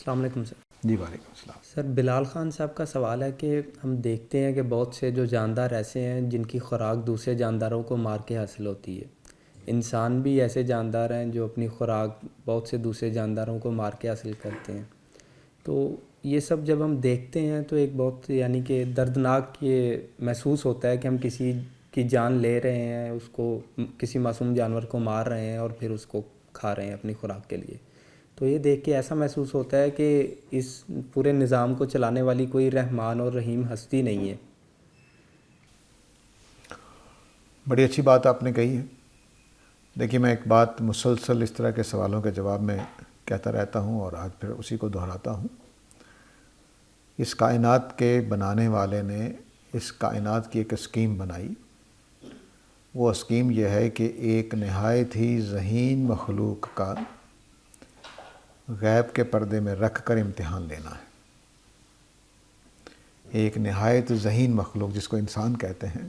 السلام علیکم سر۔ جی وعلیکم السلام۔ سر بلال خان صاحب کا سوال ہے کہ ہم دیکھتے ہیں کہ بہت سے جو جاندار ایسے ہیں جن کی خوراک دوسرے جانداروں کو مار کے حاصل ہوتی ہے۔ انسان بھی ایسے جاندار ہیں جو اپنی خوراک بہت سے دوسرے جانداروں کو مار کے حاصل کرتے ہیں۔ تو یہ سب جب ہم دیکھتے ہیں تو ایک بہت یعنی کہ دردناک یہ محسوس ہوتا ہے کہ ہم کسی کی جان لے رہے ہیں، اس کو کسی معصوم جانور کو مار رہے ہیں اور پھر اس کو کھا رہے ہیں اپنی خوراک کے لیے۔ تو یہ دیکھ کے ایسا محسوس ہوتا ہے کہ اس پورے نظام کو چلانے والی کوئی رحمان اور رحیم ہستی نہیں ہے۔ بڑی اچھی بات آپ نے کہی ہے۔ دیکھیے، میں ایک بات مسلسل اس طرح کے سوالوں کے جواب میں کہتا رہتا ہوں اور آج پھر اسی کو دہراتا ہوں۔ اس کائنات کے بنانے والے نے اس کائنات کی ایک اسکیم بنائی۔ وہ اسکیم یہ ہے کہ ایک نہایت ہی ذہین مخلوق کا غیب کے پردے میں رکھ کر امتحان لینا ہے۔ ایک نہایت ذہین مخلوق، جس کو انسان کہتے ہیں،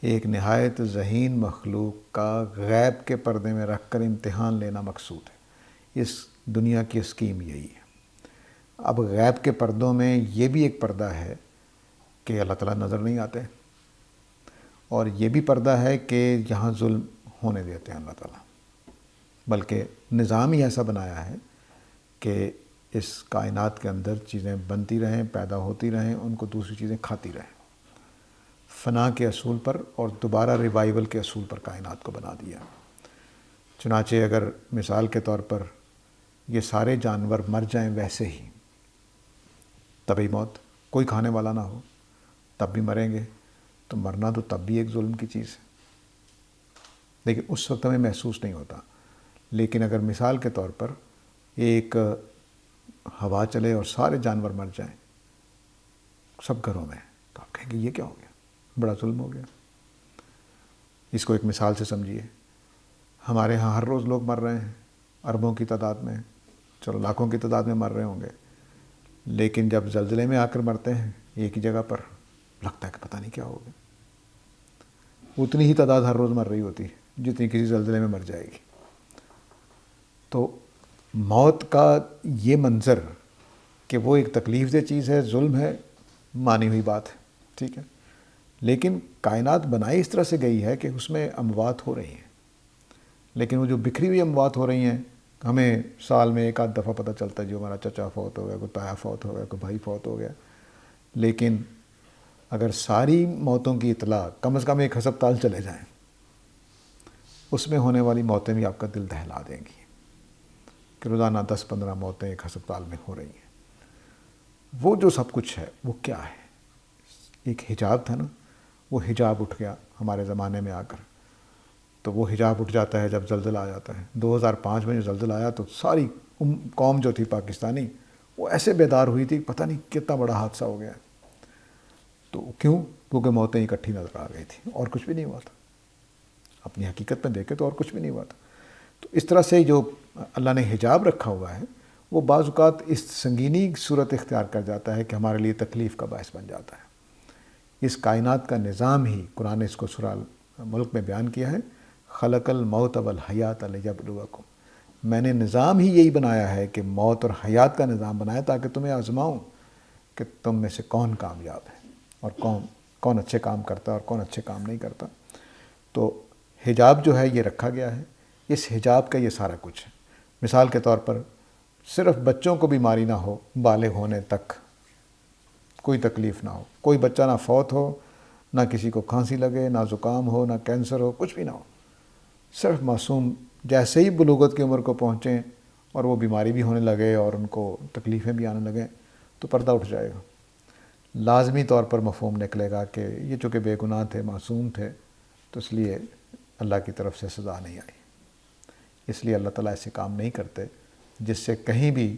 ایک نہایت ذہین مخلوق کا غیب کے پردے میں رکھ کر امتحان لینا مقصود ہے۔ اس دنیا کی اسکیم یہی ہے۔ اب غیب کے پردوں میں یہ بھی ایک پردہ ہے کہ اللہ تعالیٰ نظر نہیں آتے، اور یہ بھی پردہ ہے کہ یہاں ظلم ہونے دیتے ہیں اللہ تعالیٰ، بلکہ نظام ہی ایسا بنایا ہے کہ اس کائنات کے اندر چیزیں بنتی رہیں، پیدا ہوتی رہیں، ان کو دوسری چیزیں کھاتی رہیں۔ فنا کے اصول پر اور دوبارہ ریوائیول کے اصول پر کائنات کو بنا دیا۔ چنانچہ اگر مثال کے طور پر یہ سارے جانور مر جائیں ویسے ہی، طبعی موت، کوئی کھانے والا نہ ہو، تب بھی مریں گے، تو مرنا تو تب بھی ایک ظلم کی چیز ہے، لیکن اس وقت ہمیں محسوس نہیں ہوتا۔ لیکن اگر مثال کے طور پر ایک ہوا چلے اور سارے جانور مر جائیں سب گھروں میں، تو آپ کہیں گے یہ کیا ہو گیا، بڑا ظلم ہو گیا۔ اس کو ایک مثال سے سمجھیے۔ ہمارے ہاں ہر روز لوگ مر رہے ہیں، اربوں کی تعداد میں، چلو لاکھوں کی تعداد میں مر رہے ہوں گے، لیکن جب زلزلے میں آ کر مرتے ہیں ایک ہی جگہ پر، لگتا ہے کہ پتہ نہیں کیا ہو گیا۔ اتنی ہی تعداد ہر روز مر رہی ہوتی ہے جتنی کسی زلزلے میں مر جائے گی۔ تو موت کا یہ منظر کہ وہ ایک تکلیف دہ چیز ہے، ظلم ہے، مانی ہوئی بات ہے، ٹھیک ہے، لیکن کائنات بنائی اس طرح سے گئی ہے کہ اس میں اموات ہو رہی ہیں، لیکن وہ جو بکھری ہوئی اموات ہو رہی ہیں، ہمیں سال میں ایک آدھ دفعہ پتہ چلتا ہے جو ہمارا چچا فوت ہو گیا، کوئی تایا فوت ہو گیا، کوئی بھائی فوت ہو گیا، لیکن اگر ساری موتوں کی اطلاع کم از کم ایک ہسپتال چلے جائیں، اس میں ہونے والی موتیں بھی آپ کا دل دہلا دیں گی کہ روزانہ 10-15 موتیں ایک ہسپتال میں ہو رہی ہیں۔ وہ جو سب کچھ ہے وہ کیا ہے؟ ایک حجاب تھا نا، وہ حجاب اٹھ گیا ہمارے زمانے میں آ کر۔ تو وہ حجاب اٹھ جاتا ہے جب زلزلہ آ جاتا ہے۔ 2005 میں جو زلزلہ آیا تو ساری قوم جو تھی پاکستانی، وہ ایسے بیدار ہوئی تھی، پتہ نہیں کتنا بڑا حادثہ ہو گیا۔ تو کیوں؟ کیونکہ موتیں اکٹھی نظر آ گئی تھیں اور کچھ بھی نہیں ہوا تھا۔ اپنی حقیقت میں دیکھے تو اور کچھ بھی نہیں ہوا تھا۔ تو اس طرح سے جو اللہ نے حجاب رکھا ہوا ہے وہ بعض اوقات اس سنگینی صورت اختیار کر جاتا ہے کہ ہمارے لیے تکلیف کا باعث بن جاتا ہے۔ اس کائنات کا نظام ہی قرآن نے اس کو سورہ ملک میں بیان کیا ہے، خلق الموت والحیات لیبلوکم۔ میں نے نظام ہی یہی بنایا ہے کہ موت اور حیات کا نظام بنایا تاکہ تمہیں آزماؤں کہ تم میں سے کون کامیاب ہے اور کون اچھے کام کرتا اور کون اچھے کام نہیں کرتا۔ تو حجاب جو ہے یہ رکھا گیا ہے، اس حجاب کا یہ سارا کچھ ہے۔ مثال کے طور پر صرف بچوں کو بیماری نہ ہو، بالغ ہونے تک کوئی تکلیف نہ ہو، کوئی بچہ نہ فوت ہو، نہ کسی کو کھانسی لگے، نہ زکام ہو، نہ کینسر ہو، کچھ بھی نہ ہو، صرف معصوم جیسے ہی بلوغت کی عمر کو پہنچیں اور وہ بیماری بھی ہونے لگے اور ان کو تکلیفیں بھی آنے لگیں تو پردہ اٹھ جائے گا۔ لازمی طور پر مفہوم نکلے گا کہ یہ چونکہ بے گناہ تھے، معصوم تھے، تو اس لیے اللہ کی طرف سے سزا نہیں آئی۔ اس لیے اللہ تعالیٰ ایسے کام نہیں کرتے جس سے کہیں بھی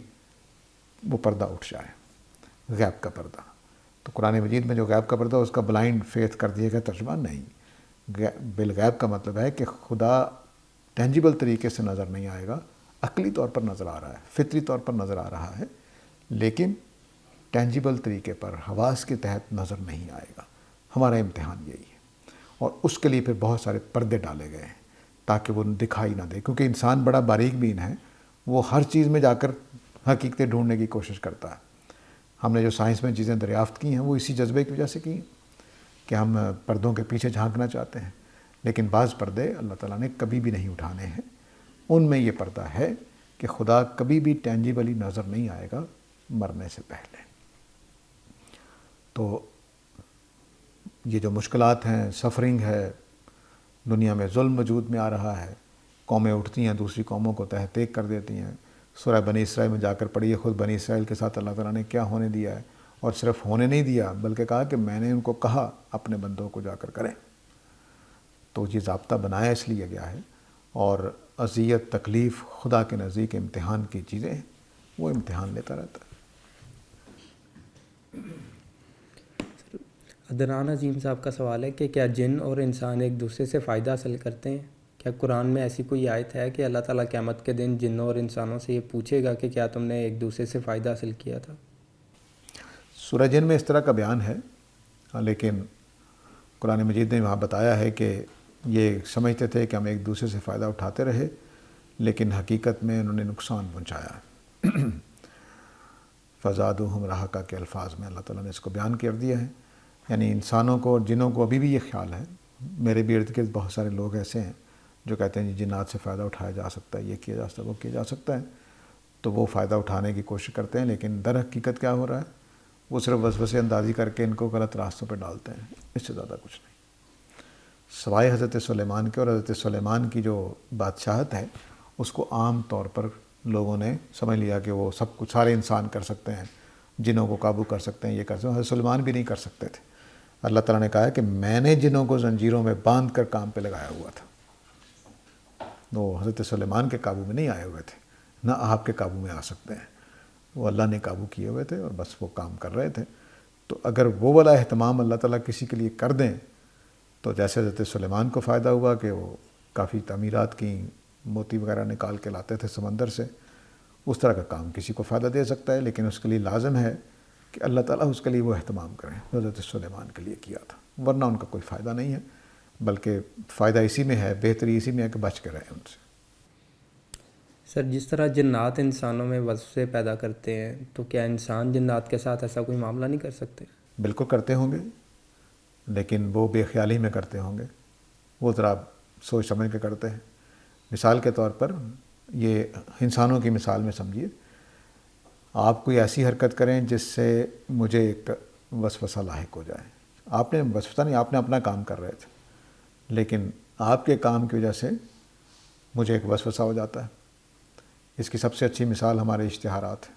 وہ پردہ اٹھ جائے، غیب کا پردہ۔ تو قرآن مجید میں جو غیب کا پردہ اس کا بلائنڈ فیتھ کر دیا گیا ترجمہ نہیں۔ بالغیب کا مطلب ہے کہ خدا ٹینجیبل طریقے سے نظر نہیں آئے گا، عقلی طور پر نظر آ رہا ہے، فطری طور پر نظر آ رہا ہے، لیکن ٹینجیبل طریقے پر حواس کے تحت نظر نہیں آئے گا۔ ہمارا امتحان یہی ہے، اور اس کے لیے پھر بہت سارے پردے ڈالے گئے ہیں تاکہ وہ دکھائی نہ دے، کیونکہ انسان بڑا باریک بین ہے، وہ ہر چیز میں جا کر حقیقتیں ڈھونڈنے کی کوشش کرتا ہے. ہم نے جو سائنس میں چیزیں دریافت کی ہیں وہ اسی جذبے کی وجہ سے کی ہیں کہ ہم پردوں کے پیچھے جھانکنا چاہتے ہیں. لیکن بعض پردے اللہ تعالیٰ نے کبھی بھی نہیں اٹھانے ہیں. ان میں یہ پردہ ہے کہ خدا کبھی بھی ٹینجیبلی نظر نہیں آئے گا مرنے سے پہلے. تو یہ جو مشکلات ہیں، سفرنگ ہے، دنیا میں ظلم وجود میں آ رہا ہے، قومیں اٹھتی ہیں دوسری قوموں کو تہہ تیک کر دیتی ہیں. سورہ بنی اسرائیل میں جا کر پڑھیے خود بنی اسرائیل کے ساتھ اللہ تعالیٰ نے کیا ہونے دیا ہے. اور صرف ہونے نہیں دیا بلکہ کہا کہ میں نے ان کو کہا اپنے بندوں کو جا کر کریں. تو یہ ضابطہ بنایا اس لیے گیا ہے. اور اذیت، تکلیف خدا کے نزدیک امتحان کی چیزیں ہیں، وہ امتحان لیتا رہتا ہے. عدنان عظیم صاحب کا سوال ہے کہ کیا جن اور انسان ایک دوسرے سے فائدہ حاصل کرتے ہیں؟ کیا قرآن میں ایسی کوئی آیت ہے کہ اللہ تعالیٰ قیامت کے دن جنوں اور انسانوں سے یہ پوچھے گا کہ کیا تم نے ایک دوسرے سے فائدہ حاصل کیا تھا؟ سورہ جن میں اس طرح کا بیان ہے، لیکن قرآن مجید نے وہاں بتایا ہے کہ یہ سمجھتے تھے کہ ہم ایک دوسرے سے فائدہ اٹھاتے رہے، لیکن حقیقت میں انہوں نے نقصان پہنچایا. فزادوہم رہقا کے الفاظ میں اللہ تعالیٰ نے اس کو بیان کر دیا ہے. یعنی انسانوں کو اور جنوں کو ابھی بھی یہ خیال ہے. میرے بھی ارد گرد بہت سارے لوگ ایسے ہیں جو کہتے ہیں جی جنات سے فائدہ اٹھایا جا سکتا ہے، یہ کیا جا سکتا ہے، وہ کیا جا سکتا ہے. تو وہ فائدہ اٹھانے کی کوشش کرتے ہیں، لیکن در حقیقت کیا ہو رہا ہے، وہ صرف وسوسے اندازی کر کے ان کو غلط راستوں پہ ڈالتے ہیں، اس سے زیادہ کچھ نہیں. سوائے حضرت سلیمان کے، اور حضرت سلیمان کی جو بادشاہت ہے اس کو عام طور پر لوگوں نے سمجھ لیا کہ وہ سب کچھ سارے انسان کر سکتے ہیں، جنوں کو قابو کر سکتے ہیں، یہ کر سکتے ہیں. حضرت سلیمان بھی نہیں کر سکتے تھے. اللہ تعالیٰ نے کہا کہ میں نے جنوں کو زنجیروں میں باندھ کر کام پہ لگایا ہوا تھا. وہ حضرت سلیمان کے قابو میں نہیں آئے ہوئے تھے، نہ آپ کے قابو میں آ سکتے ہیں. وہ اللہ نے قابو کیے ہوئے تھے اور بس وہ کام کر رہے تھے. تو اگر وہ والا اہتمام اللہ تعالیٰ کسی کے لیے کر دیں تو جیسے حضرت سلیمان کو فائدہ ہوا کہ وہ کافی تعمیرات کی، موتی وغیرہ نکال کے لاتے تھے سمندر سے، اس طرح کا کام کسی کو فائدہ دے سکتا ہے. لیکن اس کے لیے لازم ہے کہ اللہ تعالیٰ اس کے لیے وہ اہتمام کریں جو حضرت سلیمان کے لیے کیا تھا، ورنہ ان کا کوئی فائدہ نہیں ہے. بلکہ فائدہ اسی میں ہے، بہتری اسی میں ہے کہ بچ کے رہیں ان سے. سر، جس طرح جنات انسانوں میں وسوسے پیدا کرتے ہیں، تو کیا انسان جنات کے ساتھ ایسا کوئی معاملہ نہیں کر سکتے؟ بالکل کرتے ہوں گے، لیکن وہ بے خیالی میں کرتے ہوں گے. وہ ذرا سوچ سمجھ کے کرتے ہیں. مثال کے طور پر یہ انسانوں کی مثال میں سمجھیے، آپ کوئی ایسی حرکت کریں جس سے مجھے ایک وسوسہ لاحق ہو جائے. آپ نے وسوسہ نہیں، آپ نے اپنا کام کر رہے تھے، لیکن آپ کے کام کی وجہ سے مجھے ایک وسوسہ ہو جاتا ہے. اس کی سب سے اچھی مثال ہمارے اشتہارات ہیں.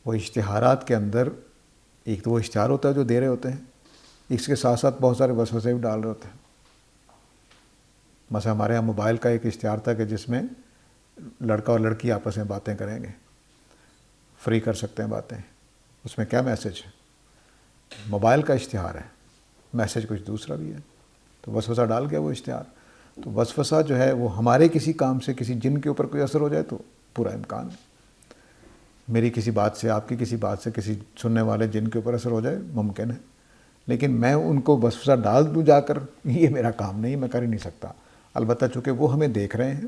وہ اشتہارات کے اندر ایک تو وہ اشتہار ہوتا ہے جو دے رہے ہوتے ہیں، اس کے ساتھ ساتھ بہت سارے وسوسے بھی ڈال رہے ہوتے ہیں. مثلا ہمارے یہاں موبائل کا ایک اشتہار تھا کہ جس میں لڑکا اور لڑکی آپس میں باتیں کریں گے، فری کر سکتے ہیں باتیں. اس میں کیا میسج ہے؟ موبائل کا اشتہار ہے، میسج کچھ دوسرا بھی ہے. تو وسوسہ ڈال گیا وہ اشتہار. تو وسوسہ جو ہے وہ ہمارے کسی کام سے کسی جن کے اوپر کوئی اثر ہو جائے تو پورا امکان ہے. میری کسی بات سے، آپ کی کسی بات سے کسی سننے والے جن کے اوپر اثر ہو جائے ممکن ہے، لیکن میں ان کو وسوسہ ڈال دوں جا کر، یہ میرا کام نہیں، میں کر ہی نہیں سکتا. البتہ چونکہ وہ ہمیں دیکھ رہے ہیں،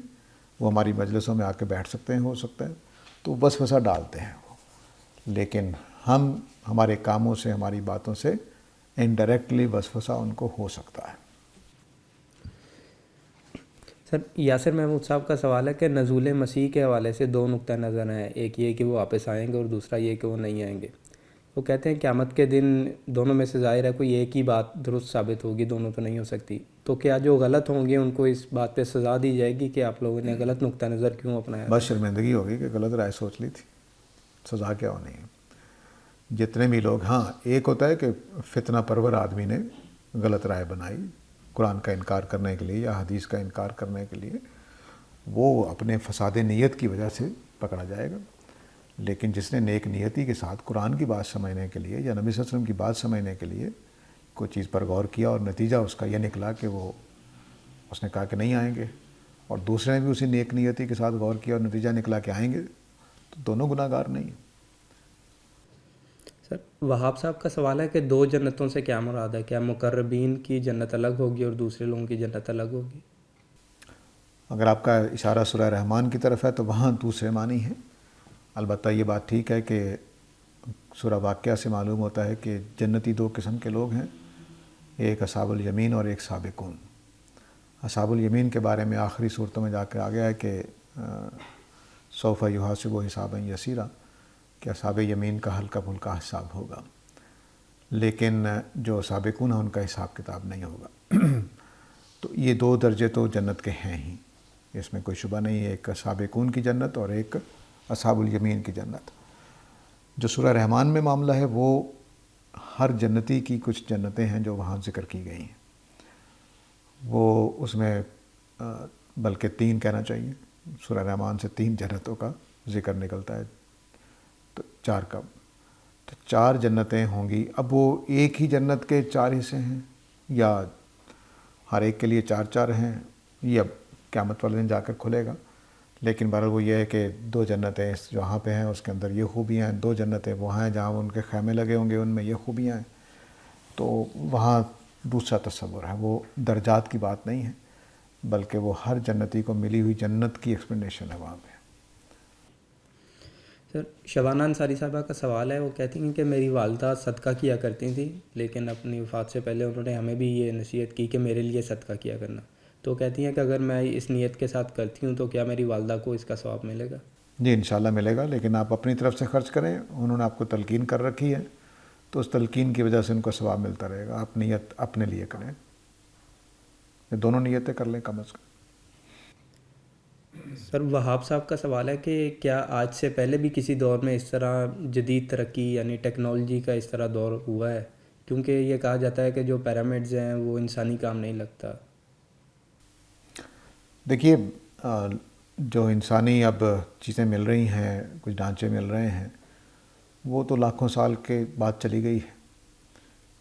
وہ ہماری مجلسوں میں آ کے بیٹھ سکتے ہیں، ہو سکتا ہے، تو وسوسہ ڈالتے ہیں وہ. لیکن ہم ہمارے کاموں سے، ہماری باتوں سے انڈائریکٹلی وسوسہ ان کو ہو سکتا ہے. سر، یاسر محمود صاحب کا سوال ہے کہ نزول مسیح کے حوالے سے دو نقطہ نظر ہیں. ایک یہ کہ وہ واپس آئیں گے اور دوسرا یہ کہ وہ نہیں آئیں گے. وہ کہتے ہیں قیامت کے دن دونوں میں سے ظاہر ہے کوئی ایک ہی بات درست ثابت ہوگی، دونوں تو نہیں ہو سکتی. تو کیا جو غلط ہوں گے ان کو اس بات پہ سزا دی جائے گی کہ آپ لوگوں نے غلط نقطہ نظر کیوں اپنایا؟ بس شرمندگی ہوگی کہ غلط رائے سوچ لی تھی. سزا کیا ہونی ہے؟ جتنے بھی لوگ، ہاں ایک ہوتا ہے کہ فتنہ پرور آدمی نے غلط رائے بنائی قرآن کا انکار کرنے کے لیے یا حدیث کا انکار کرنے کے لیے، وہ اپنے فساد نیت کی وجہ سے پکڑا جائے گا. لیکن جس نے نیک نیتی کے ساتھ قرآن کی بات سمجھنے کے لیے یا نبی صلی اللہ علیہ وسلم کی بات سمجھنے کے لیے کوئی چیز پر غور کیا اور نتیجہ اس کا یہ نکلا کہ اس نے کہا کہ نہیں آئیں گے، اور دوسرے نے بھی اسی نیک نیتی کے ساتھ غور کیا اور نتیجہ نکلا کہ آئیں گے، تو دونوں گناہ گار نہیں ہیں. سر، وہاب صاحب کا سوال ہے کہ دو جنتوں سے کیا مراد ہے؟ کیا مقربین کی جنت الگ ہوگی اور دوسرے لوگوں کی جنت الگ ہوگی؟ اگر آپ کا اشارہ سورہ رحمان کی طرف ہے تو وہاں دوسرے معنی ہیں. البتہ یہ بات ٹھیک ہے کہ سورہ واقعہ سے معلوم ہوتا ہے کہ جنتی دو قسم کے لوگ ہیں، ایک اصحاب الیمین اور ایک سابقون۔ اصحاب الیمین کے بارے میں آخری صورتوں میں جا کے آ گیا ہے کہ سوف یحاسب حسابا یسیرا، کہ اصحاب یمین کا ہلکا پھلکا حساب ہوگا، لیکن جو سابقون ہیں ان کا حساب کتاب نہیں ہوگا۔ تو یہ دو درجے تو جنت کے ہیں ہی، اس میں کوئی شبہ نہیں ہے، ایک سابقون کی جنت اور ایک اصحاب الیمین کی جنت۔ جو سورہ رحمان میں معاملہ ہے وہ ہر جنتی کی کچھ جنتیں ہیں جو وہاں ذکر کی گئی ہیں، وہ اس میں بلکہ 3 کہنا چاہیے، سورہ رحمان سے 3 جنتوں کا ذکر نکلتا ہے، تو 4 کا، تو 4 جنتیں ہوں گی۔ اب وہ ایک ہی جنت کے 4 حصے ہیں یا ہر ایک کے لیے 4 ہیں، یہ اب قیامت والے دن جا کر کھلے گا، لیکن بہرحال وہ یہ ہے کہ 2 جنتیں جہاں پہ ہیں اس کے اندر یہ خوبیاں ہیں، 2 جنتیں وہاں ہیں جہاں ان کے خیمے لگے ہوں گے ان میں یہ خوبیاں ہیں، تو وہاں دوسرا تصور ہے، وہ درجات کی بات نہیں ہے، بلکہ وہ ہر جنتی کو ملی ہوئی جنت کی ایکسپلینیشن ہے وہاں پہ۔ سر شبانہ انصاری صاحبہ کا سوال ہے، وہ کہتی ہیں کہ میری والدہ صدقہ کیا کرتی تھیں، لیکن اپنی وفات سے پہلے انہوں نے ہمیں بھی یہ نصیحت کی کہ میرے لیے صدقہ کیا کرنا، تو کہتی ہیں کہ اگر میں اس نیت کے ساتھ کرتی ہوں تو کیا میری والدہ کو اس کا ثواب ملے گا؟ جی انشاءاللہ ملے گا، لیکن آپ اپنی طرف سے خرچ کریں، انہوں نے آپ کو تلقین کر رکھی ہے تو اس تلقین کی وجہ سے ان کو ثواب ملتا رہے گا۔ آپ نیت اپنے لیے کریں، یہ دونوں نیتیں کر لیں کم از کم۔ سر وہاب صاحب کا سوال ہے کہ کیا آج سے پہلے بھی کسی دور میں اس طرح جدید ترقی یعنی ٹیکنالوجی کا اس طرح دور ہوا ہے؟ کیونکہ یہ کہا جاتا ہے کہ جو پیرامڈز ہیں وہ انسانی کام نہیں لگتا۔ دیکھیے جو انسانی اب چیزیں مل رہی ہیں، کچھ ڈھانچے مل رہے ہیں، وہ تو لاکھوں سال کے بعد چلی گئی ہے،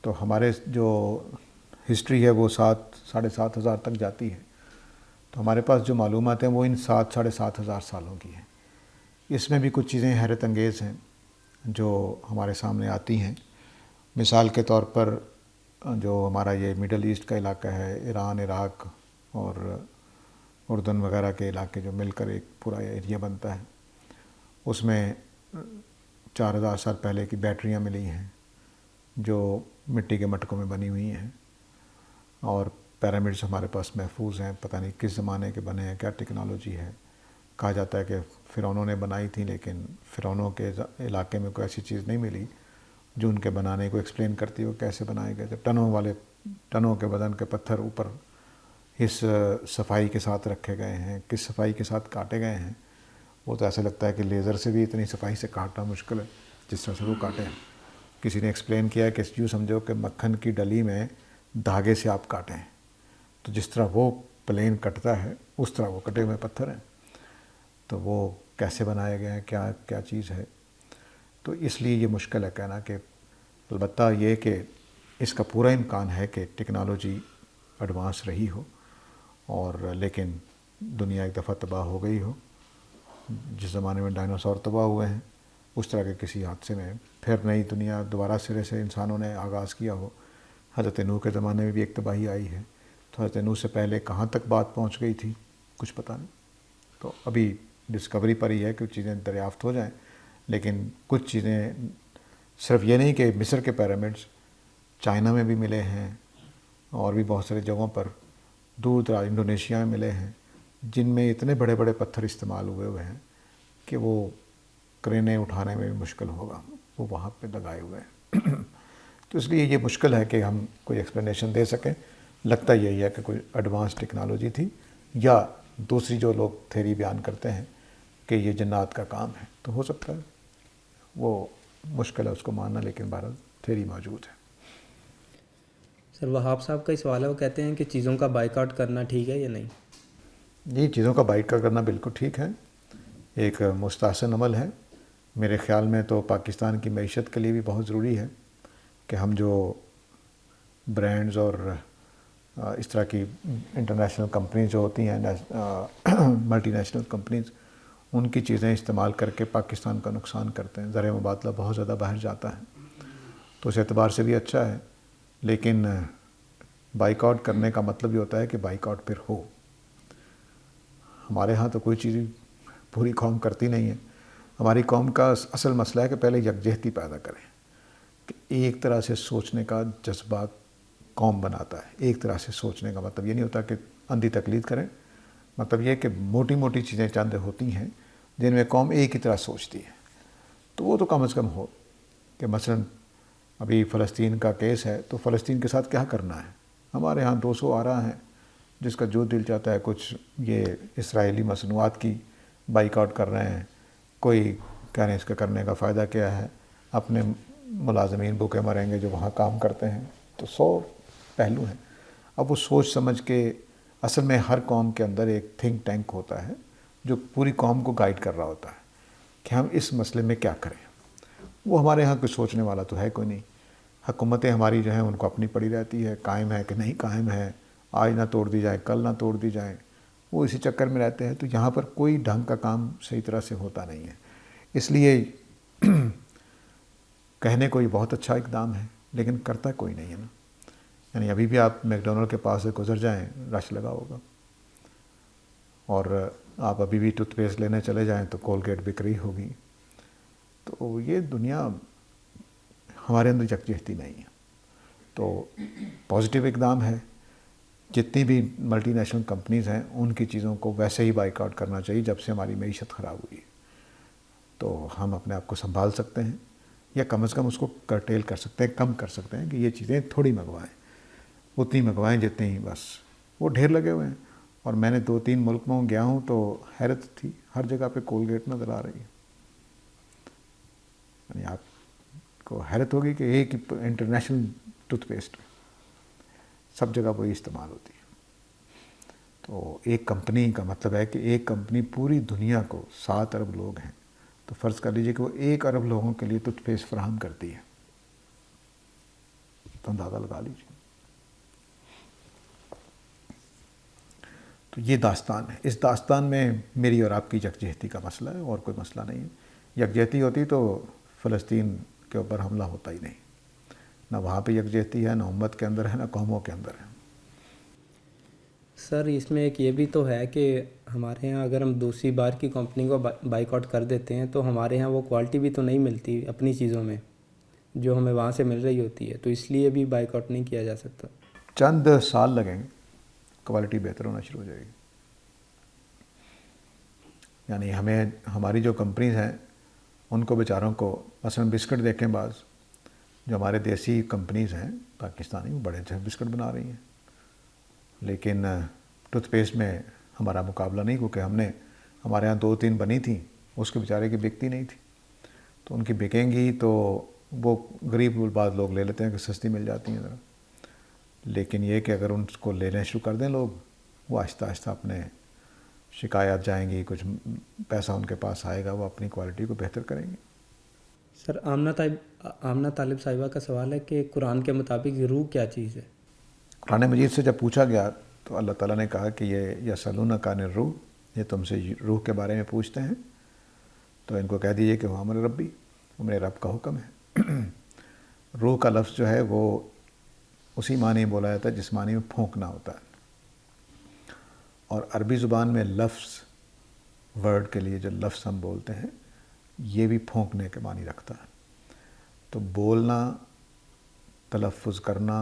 تو ہمارے جو ہسٹری ہے وہ 7,000 سے 7,500 تک جاتی ہے، تو ہمارے پاس جو معلومات ہیں وہ ان 7,000 سالوں کی ہیں۔ اس میں بھی کچھ چیزیں حیرت انگیز ہیں جو ہمارے سامنے آتی ہیں۔ مثال کے طور پر جو ہمارا یہ مڈل ایسٹ کا علاقہ ہے، ایران، عراق اور اردن وغیرہ کے علاقے جو مل کر ایک پورا ایریا بنتا ہے، اس میں 4,000 سال پہلے کی بیٹریاں ملی ہیں جو مٹی کے مٹکوں میں بنی ہوئی ہیں، اور پیرامڈز ہمارے پاس محفوظ ہیں، پتہ نہیں کس زمانے کے بنے ہیں، کیا ٹیکنالوجی ہے۔ کہا جاتا ہے کہ فرعونوں نے بنائی تھی، لیکن فرعونوں کے علاقے میں کوئی ایسی چیز نہیں ملی جو ان کے بنانے کو ایکسپلین کرتی ہو کیسے بنائے گئے، جب ٹنوں کے بدن کے پتھر اوپر اس صفائی کے ساتھ رکھے گئے ہیں، کس صفائی کے ساتھ کاٹے گئے ہیں، وہ تو ایسا لگتا ہے کہ لیزر سے بھی اتنی صفائی سے کاٹنا مشکل ہے جس طرح سے وہ کاٹے ہیں۔ کسی نے ایکسپلین کیا ہے کہ یوں سمجھو کہ مکھن کی ڈلی میں دھاگے سے آپ کاٹیں، تو جس طرح وہ پلین کٹتا ہے اس طرح وہ کٹے ہوئے پتھر ہیں، تو وہ کیسے بنائے گئے ہیں، کیا چیز ہے، تو اس لیے یہ مشکل ہے کہنا۔ کہ البتہ یہ کہ اس کا پورا امکان ہے کہ ٹیکنالوجی ایڈوانس رہی ہو، اور لیکن دنیا ایک دفعہ تباہ ہو گئی ہو، جس زمانے میں ڈائناسور تباہ ہوئے ہیں اس طرح کے کسی حادثے میں پھر نئی دنیا دوبارہ سرے سے انسانوں نے آغاز کیا ہو۔ حضرت نوح کے زمانے میں بھی ایک تباہی آئی ہے، تو حضرت نوح سے پہلے کہاں تک بات پہنچ گئی تھی کچھ پتہ نہیں، تو ابھی ڈسکوری پر ہی ہے کہ چیزیں دریافت ہو جائیں، لیکن کچھ چیزیں صرف یہ نہیں کہ مصر کے پیرامڈز چائنا میں بھی ملے ہیں، اور بھی بہت ساری جگہوں پر دور دراز انڈونیشیا میں ملے ہیں، جن میں اتنے بڑے بڑے پتھر استعمال ہوئے ہیں کہ وہ کرینے اٹھانے میں بھی مشکل ہوگا، وہ وہاں پہ لگائے ہوئے ہیں۔ تو اس لیے یہ مشکل ہے کہ ہم کوئی ایکسپلینیشن دے سکیں۔ لگتا یہی ہے کہ کوئی ایڈوانس ٹیکنالوجی تھی، یا دوسری جو لوگ تھیری بیان کرتے ہیں کہ یہ جنات کا کام ہے، تو ہو سکتا ہے، وہ مشکل ہے اس کو ماننا، لیکن بہرحال تھیری موجود ہے۔ سر وہاب صاحب کا سوال ہے، وہ کہتے ہیں کہ چیزوں کا بائیکاٹ کرنا ٹھیک ہے یا نہیں؟ جی چیزوں کا بائیکاٹ کرنا بالکل ٹھیک ہے، ایک مستحسن عمل ہے۔ میرے خیال میں تو پاکستان کی معیشت کے لیے بھی بہت ضروری ہے کہ ہم جو برانڈز اور اس طرح کی انٹرنیشنل کمپنیز جو ہوتی ہیں، ملٹی نیشنل کمپنیز، ان کی چیزیں استعمال کر کے پاکستان کا نقصان کرتے ہیں، زر مبادلہ بہت زیادہ باہر جاتا ہے، تو اس اعتبار سے بھی اچھا ہے، لیکن بائیک آؤٹ کرنے کا مطلب یہ ہوتا ہے کہ بائیک آؤٹ پھر ہو۔ ہمارے ہاں تو کوئی چیز پوری قوم کرتی نہیں ہے، ہماری قوم کا اصل مسئلہ ہے کہ پہلے یکجہتی پیدا کریں، کہ ایک طرح سے سوچنے کا جذبہ قوم بناتا ہے۔ ایک طرح سے سوچنے کا مطلب یہ نہیں ہوتا کہ اندھی تقلید کریں، مطلب یہ کہ موٹی موٹی چیزیں چند ہوتی ہیں جن میں قوم ایک ہی طرح سوچتی ہے، تو وہ تو کم از کم ہو۔ کہ مثلا ابھی فلسطین کا کیس ہے تو فلسطین کے ساتھ کیا کرنا ہے؟ ہمارے ہاں 200 آرا ہیں جس کا جو دل چاہتا ہے، کچھ یہ اسرائیلی مصنوعات کی بائیک آؤٹ کر رہے ہیں، کوئی کہہ رہے ہیں اس کا کرنے کا فائدہ کیا ہے، اپنے ملازمین بھوکے مریں گے جو وہاں کام کرتے ہیں، تو 100 پہلو ہیں۔ اب وہ سوچ سمجھ کے، اصل میں ہر قوم کے اندر ایک تھنک ٹینک ہوتا ہے جو پوری قوم کو گائیڈ کر رہا ہوتا ہے کہ ہم اس مسئلے میں کیا کریں۔ وہ ہمارے ہاں کوئی سوچنے والا تو ہے کوئی نہیں۔ حکومتیں ہماری جو ہیں ان کو اپنی پڑی رہتی ہے، قائم ہے کہ نہیں قائم ہے، آج نہ توڑ دی جائے کل نہ توڑ دی جائیں، وہ اسی چکر میں رہتے ہیں۔ تو یہاں پر کوئی ڈھنگ کا کام صحیح طرح سے ہوتا نہیں ہے۔ اس لیے کہنے کو یہ بہت اچھا اقدام ہے لیکن کرتا کوئی نہیں ہے نا۔ یعنی ابھی بھی آپ میک ڈونلڈ کے پاس سے گزر جائیں، رش لگا ہوگا، اور آپ ابھی بھی ٹوتھ پیسٹ لینے چلے جائیں تو کولگیٹ بک رہی ہوگی۔ تو یہ دنیا، ہمارے اندر یکجہتی نہیں ہے۔ تو پازیٹیو اقدام ہے، جتنی بھی ملٹی نیشنل کمپنیز ہیں ان کی چیزوں کو ویسے ہی بائیک آؤٹ کرنا چاہیے جب سے ہماری معیشت خراب ہوئی ہے۔ تو ہم اپنے آپ کو سنبھال سکتے ہیں، یا کم از کم اس کو کرٹیل کر سکتے ہیں، کم کر سکتے ہیں کہ یہ چیزیں تھوڑی منگوائیں، اتنی منگوائیں جتنی بس۔ وہ ڈھیر لگے ہوئے ہیں، اور میں نے 2-3 ملک میں گیا ہوں تو حیرت تھی، ہر جگہ پہ کولگیٹ نظر آ رہی ہے۔ یعنی آپ کو حیرت ہوگی کہ ایک انٹرنیشنل ٹوتھ پیسٹ سب جگہ وہی استعمال ہوتی ہے۔ تو ایک کمپنی کا مطلب ہے کہ ایک کمپنی پوری دنیا کو 7 ارب لوگ ہیں، تو فرض کر لیجئے کہ وہ 1 ارب لوگوں کے لیے ٹوتھ پیسٹ فراہم کرتی ہے، تو اندازہ لگا لیجیے۔ تو یہ داستان ہے۔ اس داستان میں میری اور آپ کی یکجہتی کا مسئلہ ہے، اور کوئی مسئلہ نہیں ہے۔ یکجہتی ہوتی تو فلسطین کے اوپر حملہ ہوتا ہی نہیں۔ نہ وہاں پہ یکجہتی ہے، نہ امت کے اندر ہے، نہ قوموں کے اندر ہے۔ سر اس میں ایک یہ بھی تو ہے کہ ہمارے ہاں اگر ہم دوسری بار کی کمپنی کو بائیک آؤٹ کر دیتے ہیں تو ہمارے ہاں وہ کوالٹی بھی تو نہیں ملتی اپنی چیزوں میں جو ہمیں وہاں سے مل رہی ہوتی ہے، تو اس لیے بھی بائیک آؤٹ نہیں کیا جا سکتا۔ چند سال لگیں گے، کوالٹی بہتر ہونا شروع ہو جائے گی۔ یعنی ہماری جو کمپنیز ہیں ان کو بیچاروں کو، مثلا بسکٹ دیکھیں، بعض جو ہمارے دیسی کمپنیز ہیں پاکستانی، وہ بڑے اچھے بسکٹ بنا رہی ہیں، لیکن ٹوتھ پیسٹ میں ہمارا مقابلہ نہیں، کیونکہ ہمارے ہاں 2-3 بنی تھیں، اس کے بیچارے کی بکتی نہیں تھی۔ تو ان کی بکیں گی تو وہ غریب بعض لوگ لے لیتے ہیں کہ سستی مل جاتی ہیں ذرا، لیکن یہ کہ اگر ان کو لینے شروع کر دیں لوگ، وہ آہستہ آہستہ اپنے شکایات جائیں گی، کچھ پیسہ ان کے پاس آئے گا، وہ اپنی کوالٹی کو بہتر کریں گے۔ سر آمنہ طالب صاحبہ کا سوال ہے کہ قرآن کے مطابق روح کیا چیز ہے؟ قرآن مجید سے جب پوچھا گیا تو اللہ تعالیٰ نے کہا کہ یہ یسألونک عن الروح، یہ تم سے روح کے بارے میں پوچھتے ہیں، تو ان کو کہہ دیجئے کہ وہ امر ربی، وہ میرے رب کا حکم ہے۔ روح کا لفظ جو ہے وہ اسی معنی بولا جاتا ہے جس معنی میں پھونکنا ہوتا ہے، اور عربی زبان میں لفظ، ورڈ کے لیے جو لفظ ہم بولتے ہیں، یہ بھی پھونکنے کے معنی رکھتا ہے۔ تو بولنا، تلفظ کرنا،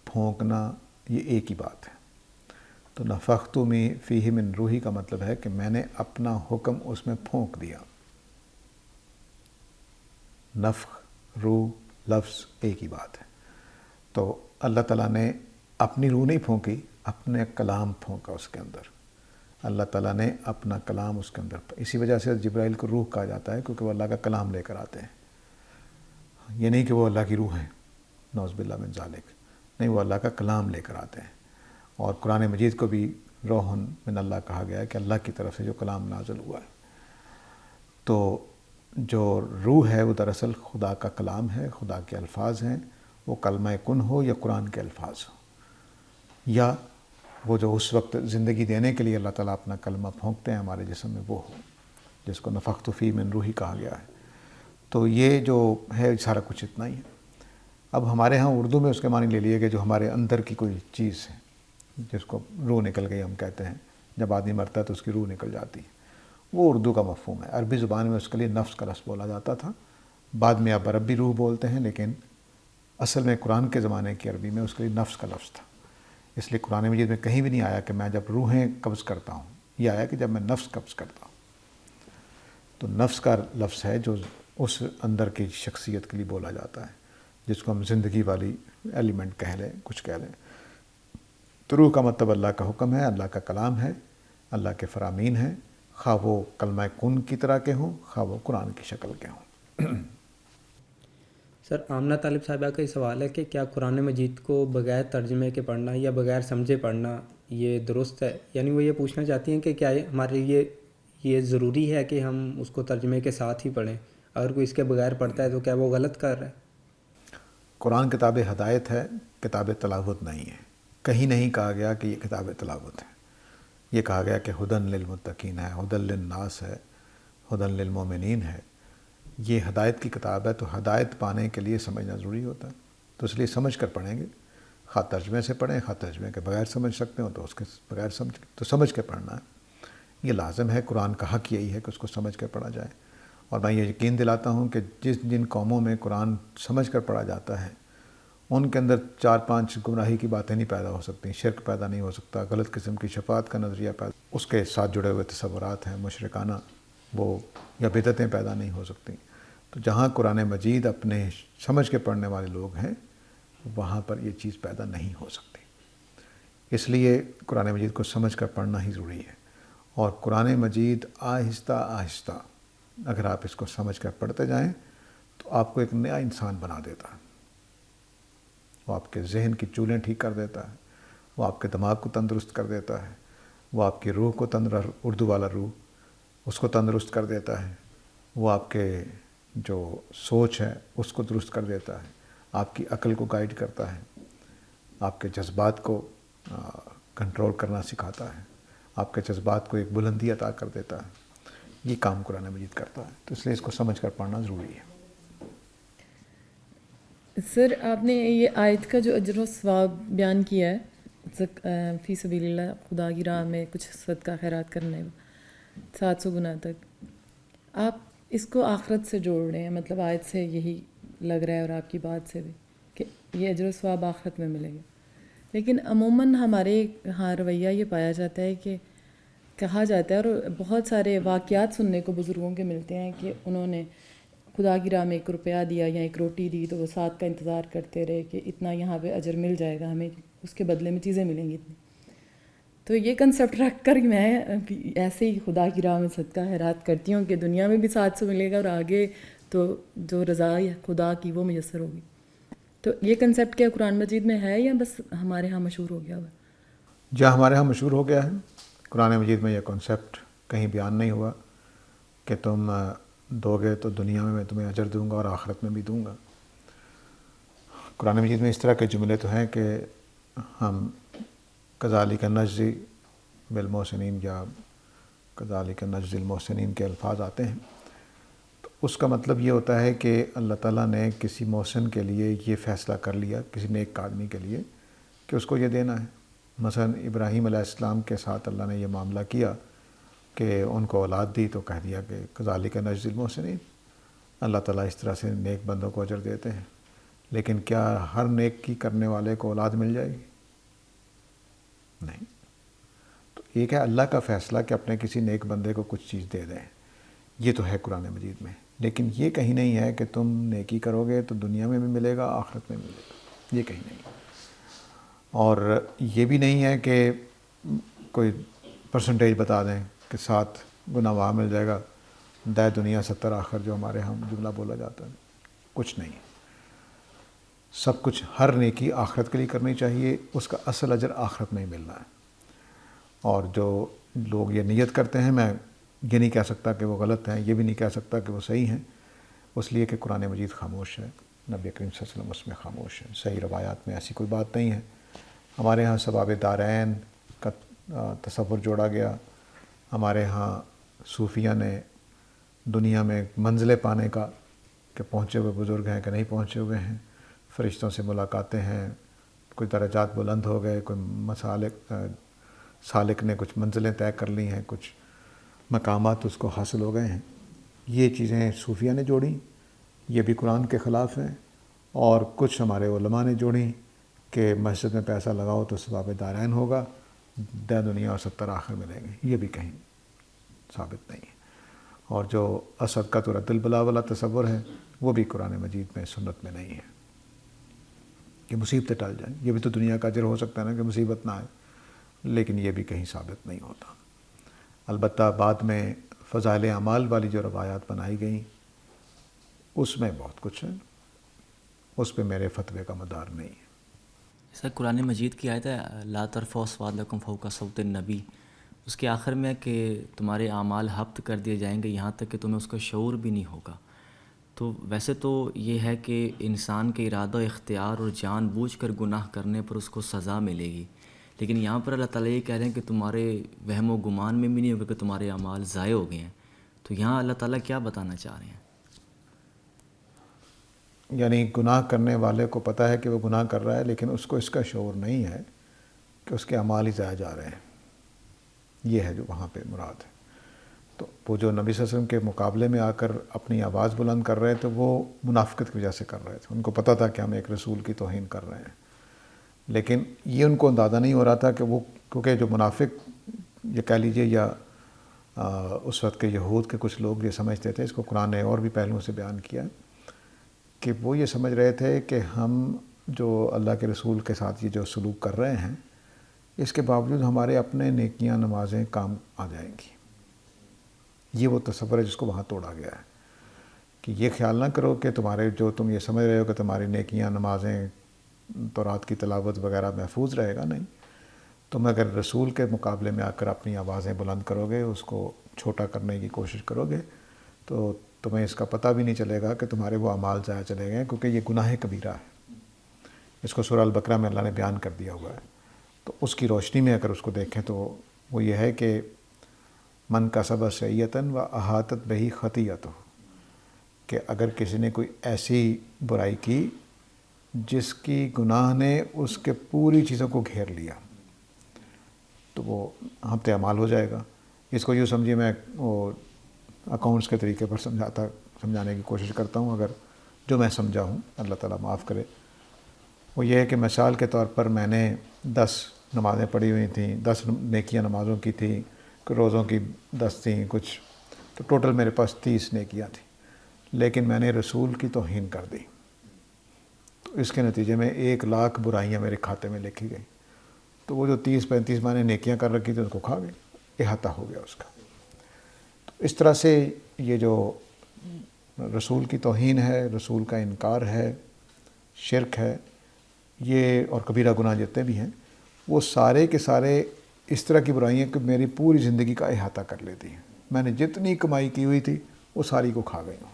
پھونکنا، یہ ایک ہی بات ہے۔ تو نفخت فیہ من روحی کا مطلب ہے کہ میں نے اپنا حکم اس میں پھونک دیا۔ نفخ، روح، لفظ ایک ہی بات ہے۔ تو اللہ تعالیٰ نے اپنی روح نہیں پھونکی، اپنے کلام پھونکا اس کے اندر۔ اللہ تعالیٰ نے اپنا کلام اس کے اندر، اسی وجہ سے جبرائیل کو روح کہا جاتا ہے، کیونکہ وہ اللہ کا کلام لے کر آتے ہیں۔ یہ نہیں کہ وہ اللہ کی روح ہیں، نعوذ باللہ من ذالک، نہیں، وہ اللہ کا کلام لے کر آتے ہیں۔ اور قرآن مجید کو بھی روح من اللہ کہا گیا ہے کہ اللہ کی طرف سے جو کلام نازل ہوا ہے۔ تو جو روح ہے وہ دراصل خدا کا کلام ہے، خدا کے الفاظ ہیں، وہ کلمہ کن ہو یا قرآن کے الفاظ ہو، یا وہ جو اس وقت زندگی دینے کے لیے اللہ تعالیٰ اپنا کلمہ پھونکتے ہیں ہمارے جسم میں، وہ ہو، جس کو نفخت فیہ من روحی کہا گیا ہے۔ تو یہ جو ہے سارا کچھ اتنا ہی ہے۔ اب ہمارے ہاں اردو میں اس کے معنی لے لیے کہ جو ہمارے اندر کی کوئی چیز ہے، جس کو روح نکل گئی ہم کہتے ہیں، جب آدمی مرتا ہے تو اس کی روح نکل جاتی ہے، وہ اردو کا مفہوم ہے. عربی زبان میں اس کے لیے نفس کا لفظ بولا جاتا تھا. بعد میں اب ربی روح بولتے ہیں، لیکن اصل میں قرآن کے زمانے کی عربی میں اس کے لیے نفس کا لفظ تھا. اس لیے قرآن مجید میں کہیں بھی نہیں آیا کہ میں جب روحیں قبض کرتا ہوں، یہ آیا کہ جب میں نفس قبض کرتا ہوں. تو نفس کا لفظ ہے جو اس اندر کی شخصیت کے لیے بولا جاتا ہے، جس کو ہم زندگی والی ایلیمنٹ کہہ لیں، کچھ کہہ لیں. تو روح کا مطلب اللہ کا حکم ہے، اللہ کا کلام ہے، اللہ کے فرامین ہیں، خواہ وہ کلمہ کن کی طرح کے ہوں، خواہ وہ قرآن کی شکل کے ہوں. سر آمنہ طالب صاحبہ کا یہ سوال ہے کہ کیا قرآن مجید کو بغیر ترجمے کے پڑھنا یا بغیر سمجھے پڑھنا یہ درست ہے؟ یعنی وہ یہ پوچھنا چاہتی ہیں کہ کیا ہمارے لیے یہ ضروری ہے کہ ہم اس کو ترجمے کے ساتھ ہی پڑھیں؟ اگر کوئی اس کے بغیر پڑھتا ہے تو کیا وہ غلط کر رہا ہے؟ قرآن کتاب ہدایت ہے، کتاب تلاوت نہیں ہے. کہیں نہیں کہا گیا کہ یہ کتاب تلاوت ہے. یہ کہا گیا کہ ہدن للمتقین ہے، ہدن للناس ہے، ہدن للمومنین ہے. یہ ہدایت کی کتاب ہے، تو ہدایت پانے کے لیے سمجھنا ضروری ہوتا ہے. تو اس لیے سمجھ کر پڑھیں گے. خواہ ترجمے سے پڑھیں، خواہ ترجمے کے بغیر سمجھ سکتے ہو تو اس کے بغیر سمجھ کے پڑھنا ہے. یہ لازم ہے. قرآن کا حق یہی ہے کہ اس کو سمجھ کر پڑھا جائے. اور میں یہ یقین دلاتا ہوں کہ جن قوموں میں قرآن سمجھ کر پڑھا جاتا ہے، ان کے اندر 4-5 گمراہی کی باتیں نہیں پیدا ہو سکتی، شرک پیدا نہیں ہو سکتا، غلط قسم کی شفاعت کا نظریہ پیدا، اس کے ساتھ جڑے ہوئے تصورات ہیں مشرکانہ، وہ یا بدعتیں پیدا نہیں ہو سکتی. تو جہاں قرآن مجید اپنے سمجھ کے پڑھنے والے لوگ ہیں، وہاں پر یہ چیز پیدا نہیں ہو سکتی. اس لیے قرآن مجید کو سمجھ کر پڑھنا ہی ضروری ہے. اور قرآن مجید آہستہ آہستہ اگر آپ اس کو سمجھ کر پڑھتے جائیں تو آپ کو ایک نیا انسان بنا دیتا ہے. وہ آپ کے ذہن کی چولیں ٹھیک کر دیتا ہے، وہ آپ کے دماغ کو تندرست کر دیتا ہے، وہ آپ کی روح کو اردو والا روح اس کو تندرست کر دیتا ہے، وہ آپ کے جو سوچ ہے اس کو درست کر دیتا ہے، آپ کی عقل کو گائیڈ کرتا ہے، آپ کے جذبات کو کنٹرول کرنا سکھاتا ہے، آپ کے جذبات کو ایک بلندی عطا کر دیتا ہے. یہ کام قرآن مجید کرتا ہے. تو اس لیے اس کو سمجھ کر پڑھنا ضروری ہے. سر آپ نے یہ آیت کا جو اجر و ثواب بیان کیا ہے، فی سبیل اللہ، خدا کی راہ میں کچھ صدقہ خیرات کرنے 700 گنا تک، آپ اس کو آخرت سے جوڑ رہے ہیں، مطلب آیت سے یہی لگ رہا ہے اور آپ کی بات سے بھی کہ یہ اجر و ثواب آخرت میں ملے گا. لیکن عموماً ہمارے ہاں رویہ یہ پایا جاتا ہے کہ کہا جاتا ہے، اور بہت سارے واقعات سننے کو بزرگوں کے ملتے ہیں کہ انہوں نے خدا کی راہ میں 1 روپیہ دیا یا 1 روٹی دی تو وہ 7 کا انتظار کرتے رہے کہ اتنا یہاں پہ اجر مل جائے گا، ہمیں اس کے بدلے میں چیزیں ملیں گی اتنی. تو یہ کنسیپٹ رکھ کر میں ایسے ہی خدا کی راہ میں صدقہ خیرات کرتی ہوں کہ دنیا میں بھی 700 ملے گا اور آگے تو جو رضا خدا کی وہ میسر ہوگی. تو یہ کنسیپٹ کیا قرآن مجید میں ہے یا بس ہمارے ہاں مشہور ہو گیا ہوا؟ جہاں ہمارے ہاں مشہور ہو گیا ہے. قرآن مجید میں یہ کنسیپٹ کہیں بیان نہیں ہوا کہ تم دو گے تو دنیا میں تمہیں اجر دوں گا اور آخرت میں بھی دوں گا. قرآن مجید میں اس طرح کے جملے تو ہیں کہ ہم کذالک نجزی بالمحسنین یا کذالک نجزی المحسنین کے الفاظ آتے ہیں. تو اس کا مطلب یہ ہوتا ہے کہ اللہ تعالیٰ نے کسی محسن کے لیے یہ فیصلہ کر لیا، کسی نیک آدمی کے لیے، کہ اس کو یہ دینا ہے. مثلا ابراہیم علیہ السلام کے ساتھ اللہ نے یہ معاملہ کیا کہ ان کو اولاد دی تو کہہ دیا کہ کذالک نجزی المحسنین، اللہ تعالیٰ اس طرح سے نیک بندوں کو اجر دیتے ہیں. لیکن کیا ہر نیک کی کرنے والے کو اولاد مل جائے گی؟ نہیں. تو ایک ہے اللہ کا فیصلہ کہ اپنے کسی نیک بندے کو کچھ چیز دے دیں، یہ تو ہے قرآن مجید میں. لیکن یہ کہیں نہیں ہے کہ تم نیکی کرو گے تو دنیا میں بھی ملے گا، آخرت میں بھی ملے گا، یہ کہیں نہیں. اور یہ بھی نہیں ہے کہ کوئی پرسنٹیج بتا دیں کہ 7 گنا وہاں مل جائے گا، دائے دنیا 70 آخر، جو ہمارے ہاں جملہ بولا جاتا ہے. کچھ نہیں. سب کچھ، ہر نیکی آخرت کے لیے کرنی چاہیے، اس کا اصل اجر آخرت میں ہی ملنا ہے. اور جو لوگ یہ نیت کرتے ہیں، میں یہ نہیں کہہ سکتا کہ وہ غلط ہیں، یہ بھی نہیں کہہ سکتا کہ وہ صحیح ہیں، اس لیے کہ قرآن مجید خاموش ہے، نبی کریم صلی اللہ علیہ وسلم اس میں خاموش ہے. صحیح روایات میں ایسی کوئی بات نہیں ہے. ہمارے ہاں ثواب دارین کا تصور جوڑا گیا. ہمارے ہاں صوفیہ نے دنیا میں منزلیں پانے کا، کہ پہنچے ہوئے بزرگ ہیں کہ نہیں پہنچے ہوئے ہیں، فرشتوں سے ملاقاتیں ہیں، کوئی درجات بلند ہو گئے، کوئی سالک نے کچھ منزلیں طے کر لی ہیں، کچھ مقامات اس کو حاصل ہو گئے ہیں. یہ چیزیں صوفیہ نے جوڑیں، یہ بھی قرآن کے خلاف ہیں، اور کچھ ہمارے علماء نے جوڑیں کہ مسجد میں پیسہ لگاؤ تو ثواب دارین ہوگا، دنیا اور 70 آخر ملیں گے. یہ بھی کہیں ثابت نہیں ہے. اور جو الصدقۃ رد البلا والا تصور ہے وہ بھی قرآن مجید میں، سنت میں نہیں ہے کہ مصیبتیں ٹل جائیں. یہ بھی تو دنیا کا اجر ہو سکتا ہے نا کہ مصیبت نہ آئے، لیکن یہ بھی کہیں ثابت نہیں ہوتا. البتہ بعد میں فضائل اعمال والی جو روایات بنائی گئیں اس میں بہت کچھ ہے، اس پہ میرے فتوے کا مدار نہیں ہے. جیسا قرآن مجید کی آیت ہے لا ترفعوا اصواتکم فوق صوت النبی، اس کے آخر میں کہ تمہارے اعمال حبط کر دیے جائیں گے یہاں تک کہ تمہیں اس کا شعور بھی نہیں ہوگا. تو ویسے تو یہ ہے کہ انسان کے ارادہ و اختیار اور جان بوجھ کر گناہ کرنے پر اس کو سزا ملے گی، لیکن یہاں پر اللہ تعالیٰ یہ کہہ رہے ہیں کہ تمہارے وہم و گمان میں بھی نہیں ہوگا کہ تمہارے اعمال ضائع ہو گئے ہیں. تو یہاں اللہ تعالیٰ کیا بتانا چاہ رہے ہیں؟ یعنی گناہ کرنے والے کو پتہ ہے کہ وہ گناہ کر رہا ہے، لیکن اس کو اس کا شعور نہیں ہے کہ اس کے اعمال ہی ضائع جا رہے ہیں. یہ ہے جو وہاں پہ مراد ہے. تو وہ جو نبی صلی اللہ علیہ وسلم کے مقابلے میں آ کر اپنی آواز بلند کر رہے تھے وہ منافقت کی وجہ سے کر رہے تھے. ان کو پتہ تھا کہ ہم ایک رسول کی توہین کر رہے ہیں، لیکن یہ ان کو اندازہ نہیں ہو رہا تھا کہ وہ، کیونکہ جو منافق یہ کہہ لیجئے یا اس وقت کے یہود کے کچھ لوگ یہ سمجھتے تھے، اس کو قرآن نے اور بھی پہلوؤں سے بیان کیا کہ وہ یہ سمجھ رہے تھے کہ ہم جو اللہ کے رسول کے ساتھ یہ جو سلوک کر رہے ہیں اس کے باوجود ہمارے اپنے نیکیاں نمازیں کام آ جائیں گی. یہ وہ تصور ہے جس کو وہاں توڑا گیا ہے کہ یہ خیال نہ کرو کہ تمہارے جو تم یہ سمجھ رہے ہو کہ تمہاری نیکیاں نمازیں تورات کی تلاوت وغیرہ محفوظ رہے گا. نہیں، تم اگر رسول کے مقابلے میں آ کر اپنی آوازیں بلند کرو گے، اس کو چھوٹا کرنے کی کوشش کرو گے، تو تمہیں اس کا پتہ بھی نہیں چلے گا کہ تمہارے وہ اعمال ضائع چلے گئے، کیونکہ یہ گناہ کبیرہ ہے. اس کو سورہ البقرہ میں اللہ نے بیان کر دیا ہوا ہے. تو اس کی روشنی میں اگر اس کو دیکھیں تو وہ یہ ہے کہ من کسب سیئۃ و احاطت بہ خطیئتہ، کہ اگر کسی نے کوئی ایسی برائی کی جس کی گناہ نے اس کے پوری چیزوں کو گھیر لیا تو وہ حبط اعمال ہو جائے گا. اس کو یوں سمجھیے، میں وہ اکاؤنٹس کے طریقے پر سمجھانے کی کوشش کرتا ہوں، اگر جو میں سمجھا ہوں اللہ تعالیٰ معاف کرے. وہ یہ ہے کہ مثال کے طور پر میں نے 10 نمازیں پڑھی ہوئی تھیں، 10 نیکیاں نمازوں کی تھیں، روزوں کی 10 تھیں کچھ، تو ٹوٹل میرے پاس 30 نیکیاں تھیں، لیکن میں نے رسول کی توہین کر دی. تو اس کے نتیجے میں 1,00,000 برائیاں میرے کھاتے میں لکھی گئی. تو وہ جو 30-35 میں نے نیکیاں کر رکھی تھیں اس کو کھا گئی، احاطہ ہو گیا اس کا. تو اس طرح سے یہ جو رسول کی توہین ہے، رسول کا انکار ہے، شرک ہے، یہ اور کبیرہ گناہ جتنے بھی ہیں وہ سارے کے سارے اس طرح کی برائیاں کہ میری پوری زندگی کا احاطہ کر لیتی ہیں. میں نے جتنی کمائی کی ہوئی تھی وہ ساری کو کھا گئی ہوں.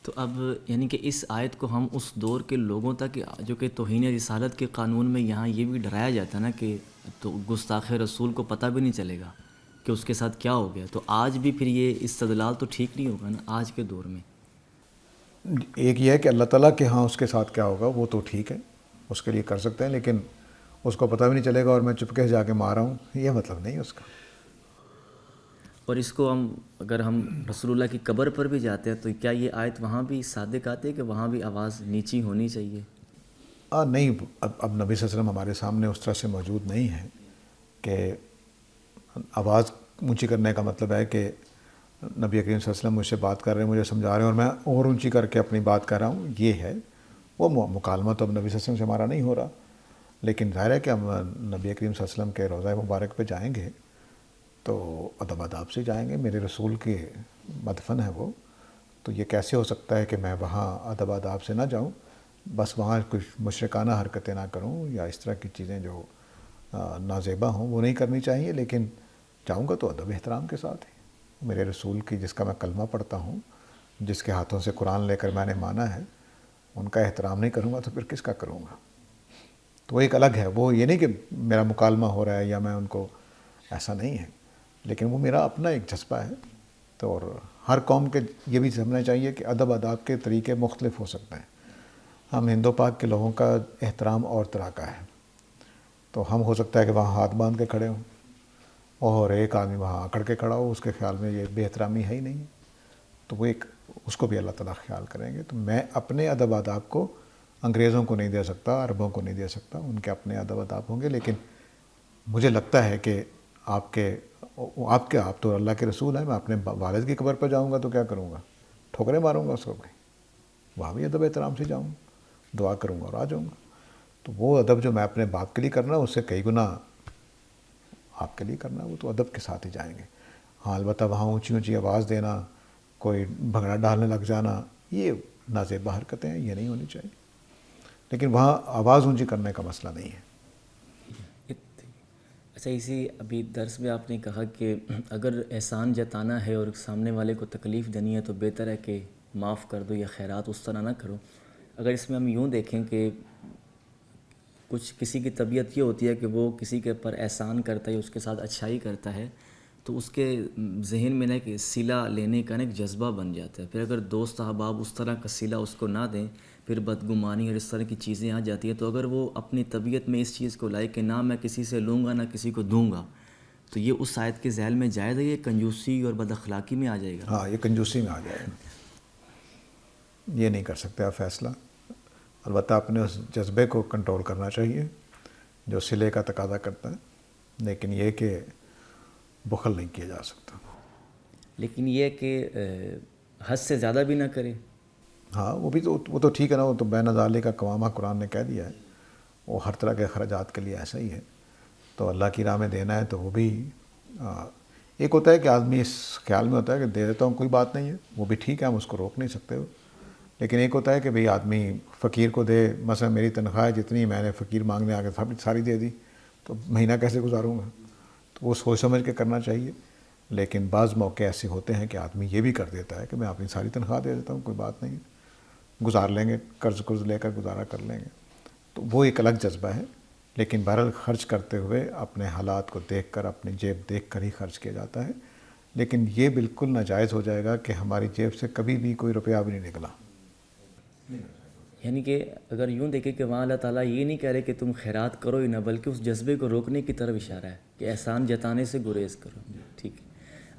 تو اب یعنی کہ اس آیت کو ہم اس دور کے لوگوں تک جو کہ توہین رسالت کے قانون میں یہاں یہ بھی ڈرایا جاتا ہے نا کہ تو گستاخ رسول کو پتہ بھی نہیں چلے گا کہ اس کے ساتھ کیا ہو گیا. تو آج بھی پھر یہ استدلال تو ٹھیک نہیں ہوگا نا آج کے دور میں. ایک یہ ہے کہ اللہ تعالیٰ کے ہاں اس کے ساتھ کیا ہوگا وہ تو ٹھیک ہے، اس کے لیے کر سکتے ہیں، لیکن اس کو پتہ بھی نہیں چلے گا اور میں چپکے سے جا کے مارا ہوں، یہ مطلب نہیں اس کا. اور اس کو ہم اگر ہم رسول اللہ کی قبر پر بھی جاتے ہیں تو کیا یہ آیت وہاں بھی صادق آتی ہے کہ وہاں بھی آواز نیچی ہونی چاہیے؟ نہیں، اب نبی صلی اللہ علیہ وسلم ہمارے سامنے اس طرح سے موجود نہیں ہے کہ آواز اونچی کرنے کا مطلب ہے کہ نبی کریم صلی اللہ علیہ وسلم مجھ سے بات کر رہے ہیں، مجھے سمجھا رہے ہیں اور میں اور اونچی کر کے اپنی بات کر رہا ہوں. یہ ہے وہ مکالمہ تو اب نبی صلی اللہ علیہ وسلم سے ہمارا نہیں ہو رہا، لیکن ظاہر ہے کہ ہم نبی کریم صلی اللہ علیہ وسلم کے روضہ مبارک پہ جائیں گے تو ادب آداب سے جائیں گے. میرے رسول کے مدفن ہے وہ، تو یہ کیسے ہو سکتا ہے کہ میں وہاں ادب آداب سے نہ جاؤں، بس وہاں کچھ مشرکانہ حرکتیں نہ کروں یا اس طرح کی چیزیں جو نازیبا ہوں وہ نہیں کرنی چاہیے، لیکن جاؤں گا تو ادب احترام کے ساتھ ہی. میرے رسول کی جس کا میں کلمہ پڑھتا ہوں، جس کے ہاتھوں سے قرآن لے کر میں نے مانا ہے، ان کا احترام نہیں کروں گا تو پھر کس کا کروں گا؟ تو وہ ایک الگ ہے. وہ یہ نہیں کہ میرا مکالمہ ہو رہا ہے یا میں ان کو، ایسا نہیں ہے، لیکن وہ میرا اپنا ایک جذبہ ہے. تو اور ہر قوم کے یہ بھی سمجھنا چاہیے کہ ادب آداب کے طریقے مختلف ہو سکتے ہیں. ہم ہندو پاک کے لوگوں کا احترام اور طرح کا ہے، تو ہم ہو سکتا ہے کہ وہاں ہاتھ باندھ کے کھڑے ہوں، اور ایک آدمی وہاں اکڑ کے کھڑا ہو، اس کے خیال میں یہ بے احترامی ہے ہی نہیں ہے، تو وہ ایک اس کو بھی اللہ تعالیٰ خیال کریں گے۔ تو میں اپنے ادب آداب کو انگریزوں کو نہیں دے سکتا، عربوں کو نہیں دے سکتا، ان کے اپنے ادب آداب ہوں گے، لیکن مجھے لگتا ہے کہ آپ تو اللہ کے رسول ہیں، میں اپنے والد کی قبر پر جاؤں گا تو کیا کروں گا؟ ٹھوکریں ماروں گا اس کو بھی، وہاں بھی ادب احترام سے جاؤں گا، دعا کروں گا اور آ جاؤں گا۔ تو وہ ادب جو میں اپنے باپ کے لیے کرنا، اس سے کئی گنا آپ کے لیے کرنا، وہ تو ادب کے ساتھ ہی جائیں گے۔ ہاں البتہ وہاں اونچی اونچی آواز دینا، کوئی بھنگڑا ڈالنے لگ جانا، یہ نازیبہ حرکتیں ہیں، یہ نہیں ہونی چاہیے، لیکن وہاں آواز اونچی کرنے کا مسئلہ نہیں ہے۔ اچھا، اسی ابھی درس میں آپ نے کہا کہ اگر احسان جتانا ہے اور سامنے والے کو تکلیف دینی ہے تو بہتر ہے کہ معاف کر دو یا خیرات اس طرح نہ کرو۔ اگر اس میں ہم یوں دیکھیں کہ کسی کی طبیعت یہ ہوتی ہے کہ وہ کسی کے پر احسان کرتا ہے، اس کے ساتھ اچھائی کرتا ہے، تو اس کے ذہن میں نا ایک صلہ لینے کا نا ایک جذبہ بن جاتا ہے۔ پھر اگر دوست احباب اس طرح کا صلہ اس کو نہ دیں، پھر بدگمانی اور اس طرح کی چیزیں آ جاتی ہیں، تو اگر وہ اپنی طبیعت میں اس چیز کو لائے کہ نہ میں کسی سے لوں گا نہ کسی کو دوں گا، تو یہ اس آیت کے ذیل میں جائز ہے، یہ کنجوسی اور بد اخلاقی میں آ جائے گا؟ ہاں، یہ کنجوسی میں آ جائے گا، یہ نہیں کر سکتے آپ فیصلہ۔ البتہ اپنے اس جذبے کو کنٹرول کرنا چاہیے جو صلے کا تقاضا کرتا ہے، لیکن یہ کہ بخل نہیں کیا جا سکتا۔ لیکن یہ کہ حد سے زیادہ بھی نہ کرے۔ ہاں وہ تو ٹھیک ہے نا، وہ تو بین ذالک کا قوامہ قرآن نے کہہ دیا ہے، وہ ہر طرح کے اخراجات کے لیے ایسا ہی ہے، تو اللہ کی راہ میں دینا ہے تو وہ بھی ایک ہوتا ہے کہ آدمی اس خیال میں ہوتا ہے کہ دے دیتا ہوں کوئی بات نہیں ہے، وہ بھی ٹھیک ہے، ہم اس کو روک نہیں سکتے ہو، لیکن ایک ہوتا ہے کہ بھئی آدمی فقیر کو دے، مثلا میری تنخواہ جتنی میں نے فقیر مانگنے آ کے ساری دے دی تو مہینہ کیسے گزاروں گا؟ تو وہ سوچ سمجھ کے کرنا چاہیے۔ لیکن بعض موقع ایسے ہوتے ہیں کہ آدمی یہ بھی کر دیتا ہے کہ میں اپنی ساری تنخواہ دے دیتا ہوں، کوئی بات نہیں، گزار لیں گے، قرض لے کر گزارا کر لیں گے، تو وہ ایک الگ جذبہ ہے۔ لیکن بہرحال خرچ کرتے ہوئے اپنے حالات کو دیکھ کر، اپنی جیب دیکھ کر ہی خرچ کیا جاتا ہے، لیکن یہ بالکل ناجائز ہو جائے گا کہ ہماری جیب سے کبھی بھی کوئی روپیہ بھی نہیں نکلا۔ یعنی کہ اگر یوں دیکھیں کہ وہاں اللہ تعالیٰ یہ نہیں کہہ رہے کہ تم خیرات کرو ہی نہ، بلکہ اس جذبے کو روکنے کی طرف اشارہ ہے کہ احسان جتانے سے گریز کرو۔ ٹھیک ہے۔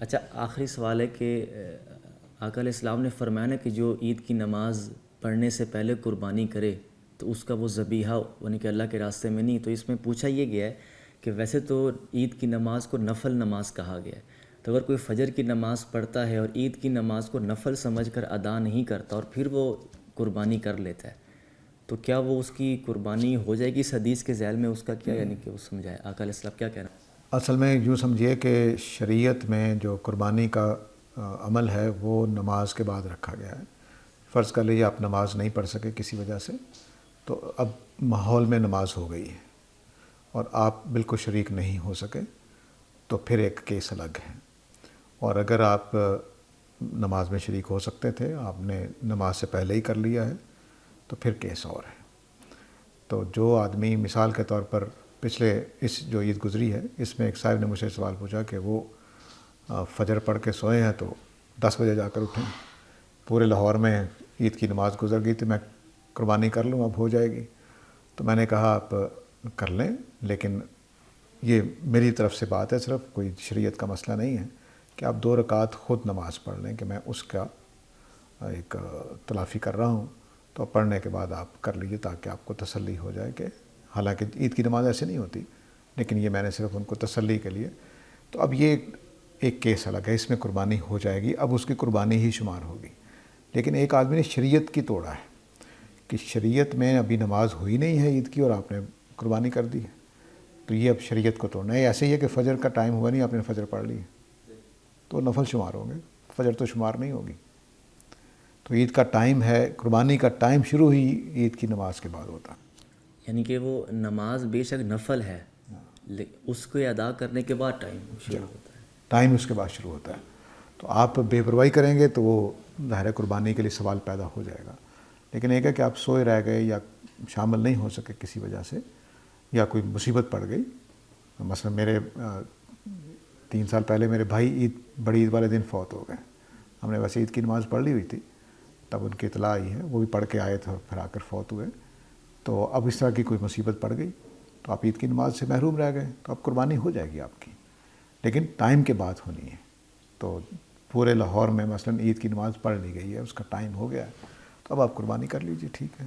اچھا، آخری سوال ہے کہ آقا علیہ السلام نے فرمایا نا کہ جو عید کی نماز پڑھنے سے پہلے قربانی کرے تو اس کا وہ ذبیحہ یعنی کہ اللہ کے راستے میں نہیں، تو اس میں پوچھا یہ گیا ہے کہ ویسے تو عید کی نماز کو نفل نماز کہا گیا ہے، تو اگر کوئی فجر کی نماز پڑھتا ہے اور عید کی نماز کو نفل سمجھ کر ادا نہیں کرتا اور پھر وہ قربانی کر لیتا ہے، تو کیا وہ اس کی قربانی ہو جائے گی؟ اس حدیث کے ذیل میں اس کا کیا یعنی کہ وہ سمجھائے، آقا علیہ السلام کیا کہہ رہا ہے؟ اصل میں یوں سمجھیے کہ شریعت میں جو قربانی کا عمل ہے وہ نماز کے بعد رکھا گیا ہے۔ فرض کر لیجیے آپ نماز نہیں پڑھ سکے کسی وجہ سے، تو اب ماحول میں نماز ہو گئی ہے اور آپ بالکل شریک نہیں ہو سکے، تو پھر ایک کیس الگ ہے۔ اور اگر آپ نماز میں شریک ہو سکتے تھے، آپ نے نماز سے پہلے ہی کر لیا ہے، تو پھر کیس اور ہے۔ تو جو آدمی مثال کے طور پر پچھلے اس جو عید گزری ہے، اس میں ایک صاحب نے مجھ سے سوال پوچھا کہ وہ فجر پڑھ کے سوئے ہیں تو 10 بجے جا کر اٹھیں، پورے لاہور میں عید کی نماز گزر گئی تو میں قربانی کر لوں، اب ہو جائے گی؟ تو میں نے کہا آپ کر لیں، لیکن یہ میری طرف سے بات ہے، صرف کوئی شریعت کا مسئلہ نہیں ہے کہ آپ 2 رکعت خود نماز پڑھ لیں کہ میں اس کا ایک تلافی کر رہا ہوں، تو پڑھنے کے بعد آپ کر لیجیے تاکہ آپ کو تسلی ہو جائے کہ حالانکہ عید کی نماز ایسے نہیں ہوتی، لیکن یہ میں نے صرف ان کو تسلی کے لیے۔ تو اب یہ ایک کیس الگ ہے، اس میں قربانی ہو جائے گی، اب اس کی قربانی ہی شمار ہوگی۔ لیکن ایک آدمی نے شریعت کی توڑا ہے کہ شریعت میں ابھی نماز ہوئی نہیں ہے عید کی اور آپ نے قربانی کر دی ہے، تو یہ اب شریعت کو توڑنا ہے۔ ایسے ہی ہے کہ فجر کا ٹائم ہوا نہیں، آپ نے فجر پڑھ لی تو نفل شمار ہوں گے، فجر تو شمار نہیں ہوگی۔ تو عید کا ٹائم ہے، قربانی کا ٹائم شروع ہی عید کی نماز کے بعد ہوتا ہے۔ یعنی کہ وہ نماز بے شک نفل ہے، اس کو ادا کرنے کے بعد ٹائم شروع ہوتا ہے، ٹائم اس کے بعد شروع ہوتا ہے۔ تو آپ بے پرواہی کریں گے تو وہ ظاہر قربانی کے لیے سوال پیدا ہو جائے گا۔ لیکن ایک ہے کہ آپ سوئے رہ گئے یا شامل نہیں ہو سکے کسی وجہ سے، یا کوئی مصیبت پڑ گئی، مثلا میرے 3 سال پہلے میرے بھائی بڑی عید والے دن فوت ہو گئے، ہم نے ویسے عید کی نماز پڑھ لی ہوئی تھی، تب ان کی اطلاع آئی ہے، وہ بھی پڑھ کے آئے تھے اور پھر آ کر فوت ہوئے، تو اب اس طرح کی کوئی مصیبت پڑ گئی تو آپ عید کی نماز سے محروم رہ گئے، تو اب قربانی ہو جائے گی آپ کی۔ لیکن ٹائم کے بعد ہونی ہے. تو پورے لاہور میں مثلاً عید کی نماز پڑھ لی گئی ہے, اس کا ٹائم ہو گیا ہے, تو اب آپ قربانی کر لیجیے, ٹھیک ہے.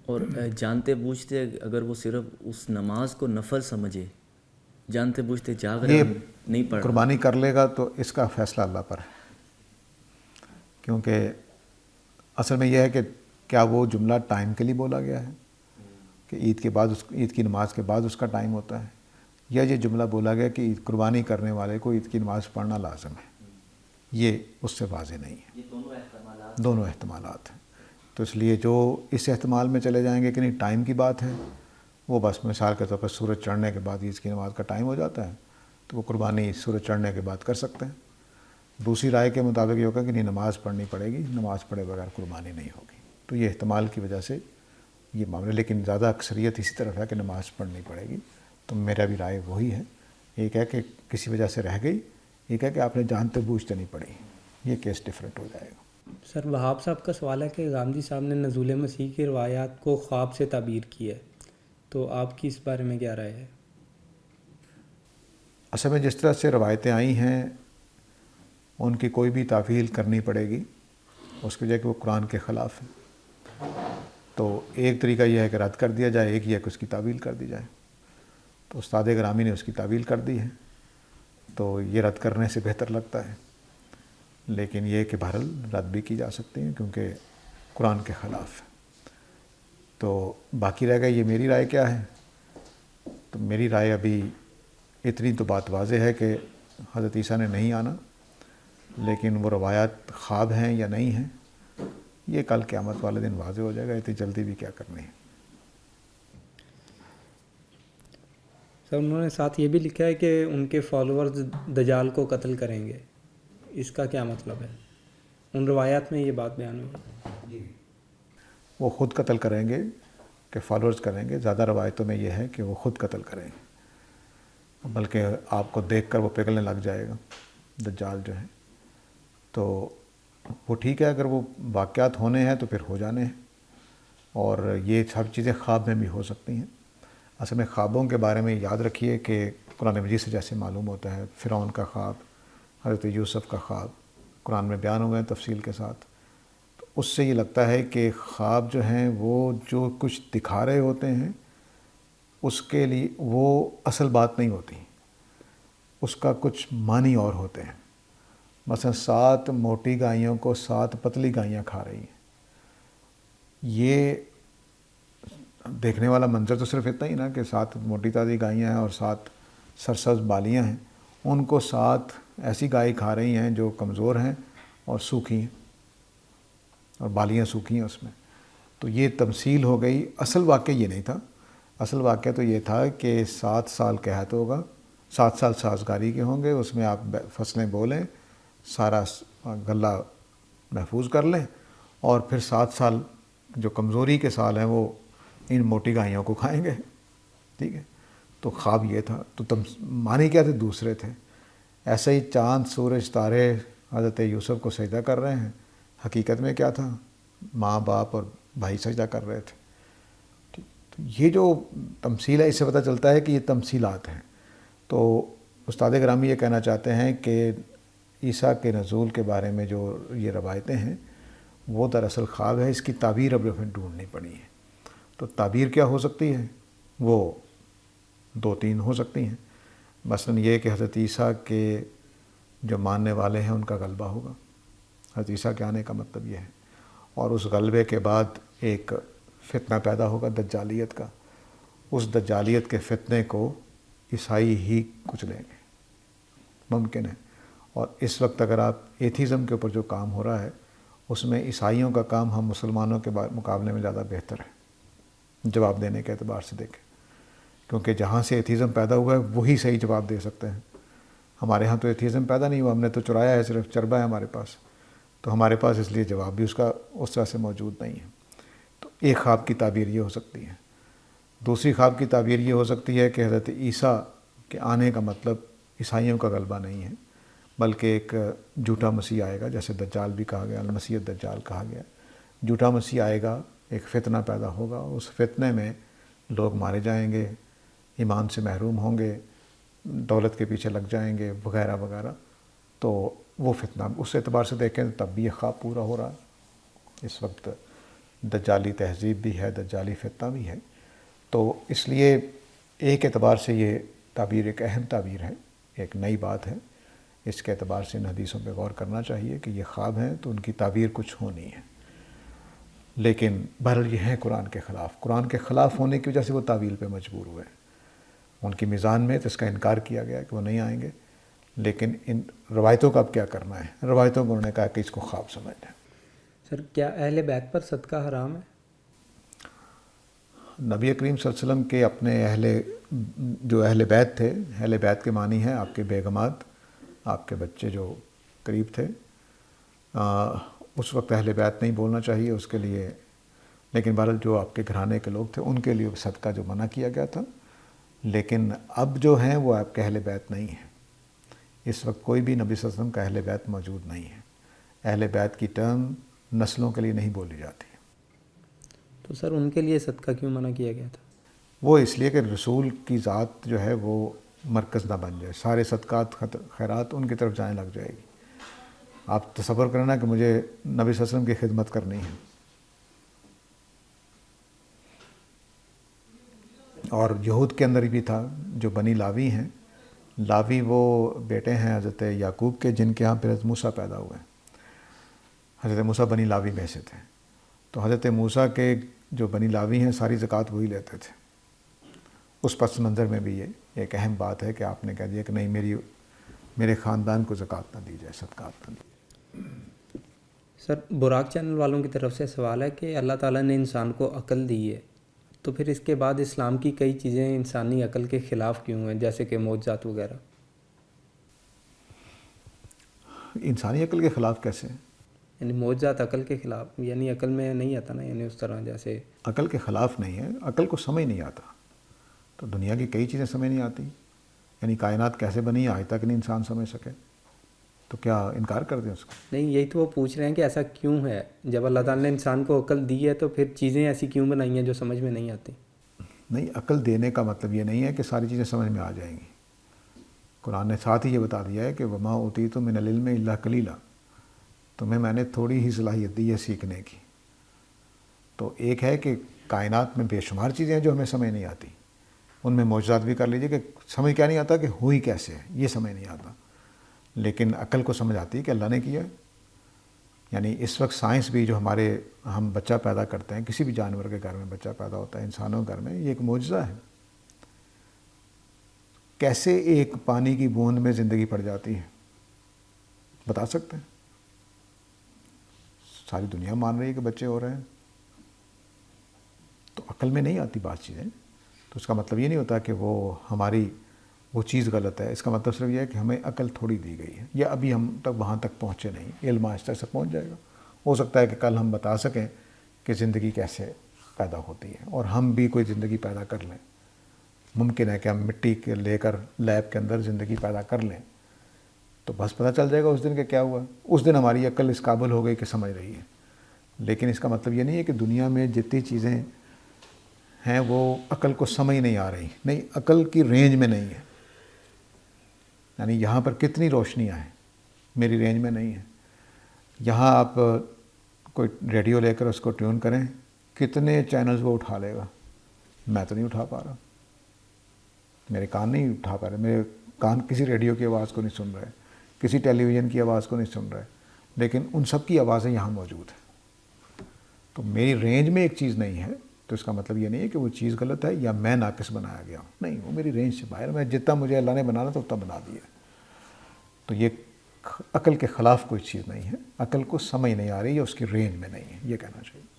اور جانتے بوجھتے اگر وہ صرف اس نماز کو نفل سمجھے, جانتے بوجھتے جاگ رہا یہ نہیں پڑھ رہا, قربانی کر لے گا تو اس کا فیصلہ اللہ پر ہے. کیونکہ اصل میں یہ ہے کہ کیا وہ جملہ ٹائم کے لیے بولا گیا ہے کہ عید کے بعد عید کی نماز کے بعد اس کا ٹائم ہوتا ہے, یا یہ جملہ بولا گیا کہ قربانی کرنے والے کو عید کی نماز پڑھنا لازم ہے. یہ اس سے واضح نہیں ہے. یہ دونوں احتمالات ہیں. تو اس لیے جو اس احتمال میں چلے جائیں گے کہ نہیں ٹائم کی بات ہے, وہ بس مثال کے طور پر سورج چڑھنے کے بعد عید کی نماز کا ٹائم ہو جاتا ہے, تو وہ قربانی سورج چڑھنے کے بعد کر سکتے ہیں. دوسری رائے کے مطابق یہ ہوگا کہ نہیں نماز پڑھنی پڑے گی, نماز پڑھے بغیر قربانی نہیں ہوگی. تو یہ احتمال کی وجہ سے یہ معاملہ, لیکن زیادہ اکثریت اسی طرف ہے کہ نماز پڑھنی پڑے گی. تو میرا بھی رائے وہی ہے. ایک ہے کہ کسی وجہ سے رہ گئی, ایک ہے کہ آپ نے جانتے بوجھتے نہیں پڑھی. یہ کیس ڈیفرنٹ ہو جائے گا. سر وہاب صاحب کا سوال ہے کہ غامدی صاحب نے نزول مسیح کی روایات کو خواب سے تعبیر کی ہے, تو آپ کی اس بارے میں کیا رائے ہے؟ اصل میں جس طرح سے روایتیں آئی ہیں ان کی کوئی بھی تعویل کرنی پڑے گی, اس کی وجہ کہ وہ قرآن کے خلاف ہیں. تو ایک طریقہ یہ ہے کہ رد کر دیا جائے, ایک یہ ہے کہ اس کی تعویل کر دی جائے. تو استاد گرامی نے اس کی تعویل کر دی ہے, تو یہ رد کرنے سے بہتر لگتا ہے. لیکن یہ کہ بہرحال رد بھی کی جا سکتی ہیں کیونکہ قرآن کے خلاف ہے. تو باقی رہ گیا یہ میری رائے کیا ہے. تو میری رائے ابھی اتنی تو بات واضح ہے کہ حضرت عیسیٰ نے نہیں آنا, لیکن وہ روایات خواب ہیں یا نہیں ہیں یہ کل قیامت والے دن واضح ہو جائے گا. اتنی جلدی بھی کیا کرنی ہے. سر انہوں نے ساتھ یہ بھی لکھا ہے کہ ان کے فالوورز دجال کو قتل کریں گے, اس کا کیا مطلب ہے؟ ان روایات میں یہ بات بیان ہوئی. وہ خود قتل کریں گے کہ فالوورز کریں گے؟ زیادہ روایتوں میں یہ ہے کہ وہ خود قتل کریں گے, بلکہ آپ کو دیکھ کر وہ پگھلنے لگ جائے گا دجال جو ہے. تو وہ ٹھیک ہے, اگر وہ واقعات ہونے ہیں تو پھر ہو جانے ہیں, اور یہ سب چیزیں خواب میں بھی ہو سکتی ہیں. اصل میں خوابوں کے بارے میں یاد رکھیے کہ قرآن مجید سے جیسے معلوم ہوتا ہے, فرعون کا خواب, حضرت یوسف کا خواب قرآن میں بیان ہوئے ہیں تفصیل کے ساتھ. تو اس سے یہ لگتا ہے کہ خواب جو ہیں وہ جو کچھ دکھا رہے ہوتے ہیں اس کے لیے وہ اصل بات نہیں ہوتی, اس کا کچھ معنی اور ہوتے ہیں. مثلا 7 موٹی گائیوں کو 7 پتلی گائیاں کھا رہی ہیں. یہ دیکھنے والا منظر تو صرف اتنا ہی نا کہ 7 موٹی تازی گائیاں ہیں اور 7 سرسبز بالیاں ہیں, ان کو 7 ایسی گائے کھا رہی ہیں جو کمزور ہیں اور سوکھی ہیں, اور بالیاں سوکھی ہیں اس میں. تو یہ تمثیل ہو گئی. اصل واقعہ یہ نہیں تھا. اصل واقعہ تو یہ تھا کہ 7 سال قحط ہوگا, 7 سال سازگاری کے ہوں گے, اس میں آپ فصلیں بولیں, سارا غلہ محفوظ کر لیں, اور پھر 7 سال جو کمزوری کے سال ہیں وہ ان موٹی گائیوں کو کھائیں گے. ٹھیک ہے. تو خواب یہ تھا. تو معنی کیا تھے؟ دوسرے تھے. ایسے ہی چاند سورج تارے حضرت یوسف کو سجدہ کر رہے ہیں, حقیقت میں کیا تھا؟ ماں باپ اور بھائی سجدہ کر رہے تھے. تو یہ جو تمثیل ہے اس سے پتہ چلتا ہے کہ یہ تمثیلات ہیں. تو استاد گرامی یہ کہنا چاہتے ہیں کہ عیسیٰ کے نزول کے بارے میں جو یہ روایتیں ہیں وہ دراصل خواب ہے. اس کی تعبیر اب ڈھونڈنی پڑی ہے. تو تعبیر کیا ہو سکتی ہے؟ وہ 2-3 ہو سکتی ہیں. مثلا یہ کہ حضرت عیسیٰ کے جو ماننے والے ہیں ان کا غلبہ ہوگا. حضرت عیسیٰ کے آنے کا مطلب یہ ہے. اور اس غلبے کے بعد ایک فتنہ پیدا ہوگا دجالیت کا. اس دجالیت کے فتنے کو عیسائی ہی کچھ لیں گے, ممکن ہے. اور اس وقت اگر آپ ایتھیزم کے اوپر جو کام ہو رہا ہے اس میں عیسائیوں کا کام ہم مسلمانوں کے مقابلے میں زیادہ بہتر ہے جواب دینے کے اعتبار سے دیکھیں, کیونکہ جہاں سے ایتھیزم پیدا ہوا ہے وہی صحیح جواب دے سکتے ہیں. ہمارے ہاں تو ایتھیزم پیدا نہیں ہوا, ہم نے تو چرایا ہے, صرف چربا ہے ہمارے پاس. تو ہمارے پاس اس لیے جواب بھی اس کا اس طرح سے موجود نہیں ہے. تو ایک خواب کی تعبیر یہ ہو سکتی ہے. دوسری خواب کی تعبیر یہ ہو سکتی ہے کہ حضرت عیسیٰ کے آنے کا مطلب عیسائیوں کا غلبہ نہیں ہے بلکہ ایک جھوٹا مسیح آئے گا, جیسے دجال بھی کہا گیا, المسیح الدجال کہا گیا. جھوٹا مسیح آئے گا, ایک فتنہ پیدا ہوگا, اس فتنے میں لوگ مارے جائیں گے, ایمان سے محروم ہوں گے, دولت کے پیچھے لگ جائیں گے وغیرہ وغیرہ، تو وہ فتنہ اس اعتبار سے دیکھیں تب بھی یہ خواب پورا ہو رہا ہے۔ اس وقت دجالی تہذیب بھی ہے، دجالی فتنہ بھی ہے، تو اس لیے ایک اعتبار سے یہ تعبیر ایک اہم تعبیر ہے، ایک نئی بات ہے۔ اس کے اعتبار سے ان حدیثوں پہ غور کرنا چاہیے کہ یہ خواب ہیں تو ان کی تعبیر کچھ ہونی ہے، لیکن بہرحال یہ ہیں قرآن کے خلاف۔ قرآن کے خلاف ہونے کی وجہ سے وہ تعویل پہ مجبور ہوئے۔ ان کی میزان میں تو اس کا انکار کیا گیا کہ وہ نہیں آئیں گے، لیکن ان روایتوں کا اب کیا کرنا ہے؟ روایتوں کو انہوں نے کہا کہ اس کو خواب سمجھ لیں۔ سر کیا اہل بیت پر صدقہ حرام ہے؟ نبی کریم صلی اللہ علیہ وسلم کے اپنے جو اہل بیت تھے، اہل بیت کے معنی ہیں آپ کے بیگمات، آپ کے بچے جو قریب تھے، اس وقت اہل بیت نہیں بولنا چاہیے اس کے لیے، لیکن بہرحال جو آپ کے گھرانے کے لوگ تھے ان کے لیے صدقہ جو منع کیا گیا تھا، لیکن اب جو ہیں وہ آپ کے اہل بیت نہیں ہیں۔ اس وقت کوئی بھی نبی صلی اللہ علیہ وسلم کا اہل بیت موجود نہیں ہے۔ اہل بیت کی ٹرم نسلوں کے لیے نہیں بولی جاتی۔ تو سر ان کے لیے صدقہ کیوں منع کیا گیا تھا؟ وہ اس لیے کہ رسول کی ذات جو ہے وہ مرکز نہ بن جائے، سارے صدقات خیرات ان کی طرف جانے لگ جائے گی۔ آپ تصور کرنا کہ مجھے نبی صلی اللہ علیہ وسلم کی خدمت کرنی ہے، اور یہود کے اندر بھی تھا جو بنی لاوی ہیں۔ لاوی وہ بیٹے ہیں حضرت یعقوب کے، جن کے ہاں پھر حضرت موسیٰ پیدا ہوئے۔ حضرت موسیٰ بنی لاوی میں سے تھے، تو حضرت موسیٰ کے جو بنی لاوی ہیں ساری زکوٰۃ وہی لیتے تھے۔ اس پس منظر میں بھی یہ ایک اہم بات ہے کہ آپ نے کہہ دیا کہ نہیں، میرے خاندان کو زکوٰۃ نہ دی جائے، صدقات نہ دی۔ سر براق چینل والوں کی طرف سے سوال ہے کہ اللہ تعالیٰ نے انسان کو عقل دی ہے، تو پھر اس کے بعد اسلام کی کئی چیزیں انسانی عقل کے خلاف کیوں ہیں، جیسے کہ معجزات وغیرہ؟ انسانی عقل کے خلاف کیسے؟ یعنی معجزات عقل کے خلاف، یعنی عقل میں نہیں آتا نا، یعنی اس طرح جیسے عقل کے خلاف نہیں ہے، عقل کو سمجھ نہیں آتا، تو دنیا کی کئی چیزیں سمجھ نہیں آتی۔ یعنی کائنات کیسے بنی آج تک نہیں انسان سمجھ سکے، تو کیا انکار کر دیں اس کا؟ نہیں، یہی تو وہ پوچھ رہے ہیں کہ ایسا کیوں ہے؟ جب اللہ تعالیٰ نے انسان کو عقل دی ہے تو پھر چیزیں ایسی کیوں بنائی ہیں جو سمجھ میں نہیں آتی؟ نہیں، عقل دینے کا مطلب یہ نہیں ہے کہ ساری چیزیں سمجھ میں آ جائیں گی۔ قرآن نے ساتھ ہی یہ بتا دیا ہے کہ وما اوتیتم من العلم الا قلیلا، تمہیں میں نے تھوڑی ہی صلاحیت دی ہے سیکھنے کی۔ تو ایک ہے کہ کائنات میں بے شمار چیزیں ہیں جو ہمیں سمجھ نہیں آتی، ان میں معجزات بھی کر لیجیے کہ سمجھ کیا نہیں آتا کہ ہوئی کیسے ہے، یہ سمجھ نہیں آتا، لیکن عقل کو سمجھ آتی ہے کہ اللہ نے کیا ہے۔ یعنی اس وقت سائنس بھی جو ہم بچہ پیدا کرتے ہیں، کسی بھی جانور کے گھر میں بچہ پیدا ہوتا ہے، انسانوں کے گھر میں، یہ ایک معجزہ ہے۔ کیسے ایک پانی کی بوند میں زندگی پڑ جاتی ہے، بتا سکتے ہیں؟ ساری دنیا مان رہی ہے کہ بچے ہو رہے ہیں، تو عقل میں نہیں آتی بات چیزیں، تو اس کا مطلب یہ نہیں ہوتا کہ وہ چیز غلط ہے۔ اس کا مطلب صرف یہ ہے کہ ہمیں عقل تھوڑی دی گئی ہے، یا ابھی ہم وہاں تک پہنچے نہیں، علم آہستہ سے پہنچ جائے گا۔ ہو سکتا ہے کہ کل ہم بتا سکیں کہ زندگی کیسے پیدا ہوتی ہے، اور ہم بھی کوئی زندگی پیدا کر لیں۔ ممکن ہے کہ ہم مٹی کے لے کر لیب کے اندر زندگی پیدا کر لیں، تو بس پتہ چل جائے گا اس دن کہ کیا ہوا۔ اس دن ہماری عقل اس قابل ہو گئی کہ سمجھ رہی ہے، لیکن اس کا مطلب یہ نہیں ہے کہ دنیا میں جتنی چیزیں ہیں وہ عقل کو سمجھ نہیں آ رہی، نہیں، عقل کی رینج میں نہیں ہے۔ یعنی یہاں پر کتنی روشنیاں ہیں، میری رینج میں نہیں ہے۔ یہاں آپ کوئی ریڈیو لے کر اس کو ٹیون کریں، کتنے چینلز وہ اٹھا لے گا، میں تو نہیں اٹھا پا رہا، میرے کان نہیں اٹھا پا رہے، میرے کان کسی ریڈیو کی آواز کو نہیں سن رہے، کسی ٹیلی ویژن کی آواز کو نہیں سن رہے، لیکن ان سب کی آوازیں یہاں موجود ہیں۔ تو میری رینج میں ایک چیز نہیں ہے، تو اس کا مطلب یہ نہیں ہے کہ وہ چیز غلط ہے یا میں ناقص بنایا گیا ہوں، نہیں، وہ میری رینج سے باہر، میں جتنا مجھے اللہ نے بنانا تھا اتنا بنا دیا۔ تو یہ عقل کے خلاف کوئی چیز نہیں ہے، عقل کو سمجھ نہیں آ رہی یا اس کی رینج میں نہیں ہے، یہ کہنا چاہیے۔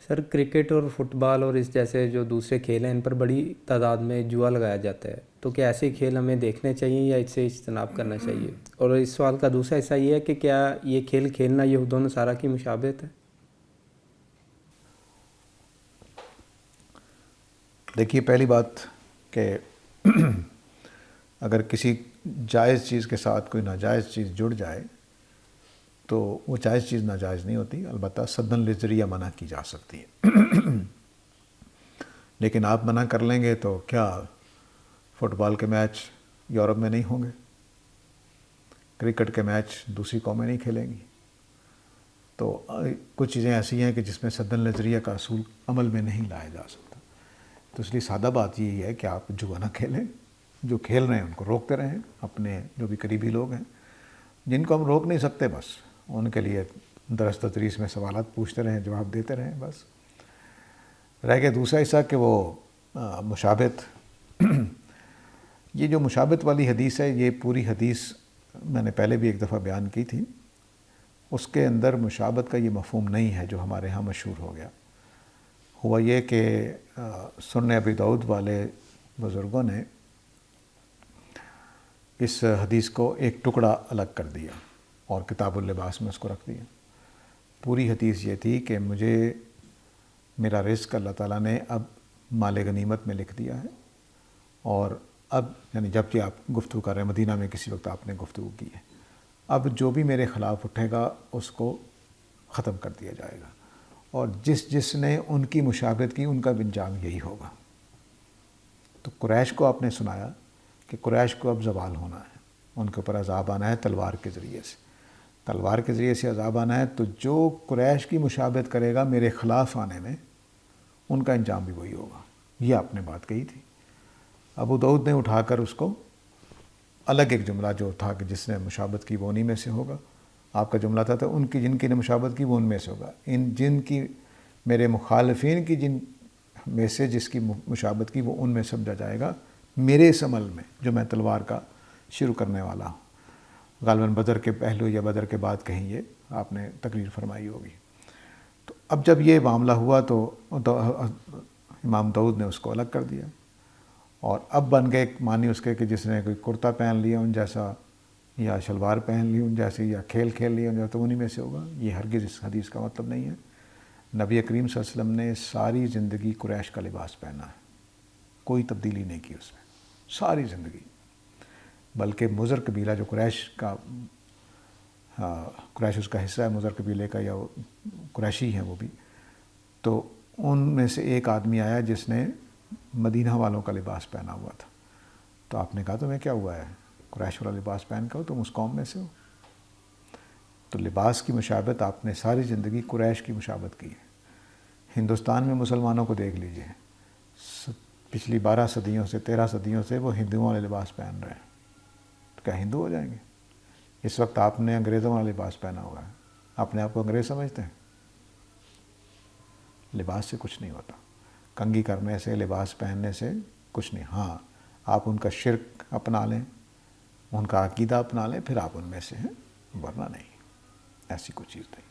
سر کرکٹ اور فٹ بال اور اس جیسے جو دوسرے کھیل ہیں، ان پر بڑی تعداد میں جوا لگایا جاتا ہے، تو کیا ایسے کھیل ہمیں دیکھنے چاہیے یا اس سے اجتناب کرنا چاہیے؟ اور اس سوال کا دوسرا حصہ یہ ہے کہ کیا یہ کھیل کھیلنا یہود و نصارہ کی مشابہت ہے؟ دیکھیے، پہلی بات کہ اگر کسی جائز چیز کے ساتھ کوئی ناجائز چیز جڑ جائے تو وہ جائز چیز ناجائز نہیں ہوتی، البتہ سدن لذریعہ منع کی جا سکتی ہے۔ لیکن آپ منع کر لیں گے تو کیا فٹ بال کے میچ یورپ میں نہیں ہوں گے، کرکٹ کے میچ دوسری قومیں نہیں کھیلیں گی. تو کچھ چیزیں ایسی ہیں کہ جس میں سد النظریہ کا اصول عمل میں نہیں لایا جا سکتا. تو اس لیے سادہ بات یہی ہے کہ آپ جوا نہ کھیلیں، جو کھیل رہے ہیں ان کو روکتے رہیں. اپنے جو بھی قریبی لوگ ہیں جن کو ہم روک نہیں سکتے، بس ان کے لیے درس تدریس میں سوالات پوچھتے رہیں، جواب دیتے رہیں. بس رہ گیا دوسرا حصہ کہ وہ مشابہت. یہ جو مشابہت والی حدیث ہے، یہ پوری حدیث میں نے پہلے بھی ایک دفعہ بیان کی تھی. اس کے اندر مشابہت کا یہ مفہوم نہیں ہے جو ہمارے ہاں مشہور ہو گیا. ہوا یہ کہ سنن ابی داؤد والے بزرگوں نے اس حدیث کو ایک ٹکڑا الگ کر دیا اور کتاب اللباس میں اس کو رکھ دیا. پوری حدیث یہ تھی کہ مجھے میرا رزق اللہ تعالیٰ نے اب مال غنیمت میں لکھ دیا ہے، اور اب یعنی جب کہ آپ گفتگو کر رہے ہیں، مدینہ میں کسی وقت آپ نے گفتگو کی ہے، اب جو بھی میرے خلاف اٹھے گا اس کو ختم کر دیا جائے گا، اور جس نے ان کی مشابہت کی ان کا بھی انجام یہی ہوگا. تو قریش کو آپ نے سنایا کہ قریش کو اب زوال ہونا ہے، ان کے اوپر عذاب آنا ہے تلوار کے ذریعے سے. تلوار کے ذریعے سے عذاب آنا ہے، تو جو قریش کی مشابہت کرے گا میرے خلاف آنے میں، ان کا انجام بھی وہی ہوگا. یہ آپ نے بات کہی تھی. ابو داؤد نے اٹھا کر اس کو الگ ایک جملہ جو تھا کہ جس نے مشابہت کی وہ انہی میں سے ہوگا. آپ کا جملہ تھا تو ان کی جن کی نے مشابہت کی وہ ان میں سے ہوگا. جن کی میرے مخالفین کی جن میں سے جس کی مشابہت کی وہ ان میں سمجھا جائے گا میرے اس عمل میں جو میں تلوار کا شروع کرنے والا ہوں. غالباً بدر کے پہلو یا بدر کے بعد کہیں یہ آپ نے تقریر فرمائی ہوگی. تو اب جب یہ معاملہ ہوا تو امام داؤد نے اس کو الگ کر دیا، اور اب بن گئے معنی اس کے کہ جس نے کوئی کرتا پہن لیا ان جیسا، یا شلوار پہن لی ان جیسی، یا کھیل لیا ان جیسا، تو انہی میں سے ہوگا. یہ ہرگز اس حدیث کا مطلب نہیں ہے. نبی کریم صلی اللہ علیہ وسلم نے ساری زندگی قریش کا لباس پہنا ہے، کوئی تبدیلی نہیں کی اس میں ساری زندگی. بلکہ مضر قبیلہ جو قریش اس کا حصہ ہے، مضر قبیلے کا، یا قریشی ہیں وہ بھی، تو ان میں سے ایک آدمی آیا جس نے مدینہ والوں کا لباس پہنا ہوا تھا. تو آپ نے کہا تمہیں کیا ہوا ہے، قریش والا لباس پہن کر تم اس قوم میں سے ہو. تو لباس کی مشابہت آپ نے ساری زندگی قریش کی مشابہت کی ہے. ہندوستان میں مسلمانوں کو دیکھ لیجئے، پچھلی 12 صدیوں سے 13 صدیوں سے وہ ہندوؤں والے لباس پہن رہے ہیں. تو کیا ہندو ہو جائیں گے؟ اس وقت آپ نے انگریزوں والا لباس پہنا ہوا ہے، اپنے آپ کو انگریز سمجھتے ہیں؟ لباس سے کچھ نہیں ہوتا، کنگھی کرنے سے، لباس پہننے سے کچھ نہیں. ہاں آپ ان کا شرک اپنا لیں، ان کا عقیدہ اپنا لیں، پھر آپ ان میں سے ہیں، ورنہ نہیں، ایسی کوئی چیز نہیں.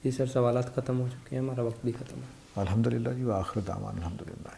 جی سر، سوالات ختم ہو چکے ہیں، ہمارا وقت بھی ختم ہے. الحمدللہ جی، وآخر دعوانا الحمدللہ.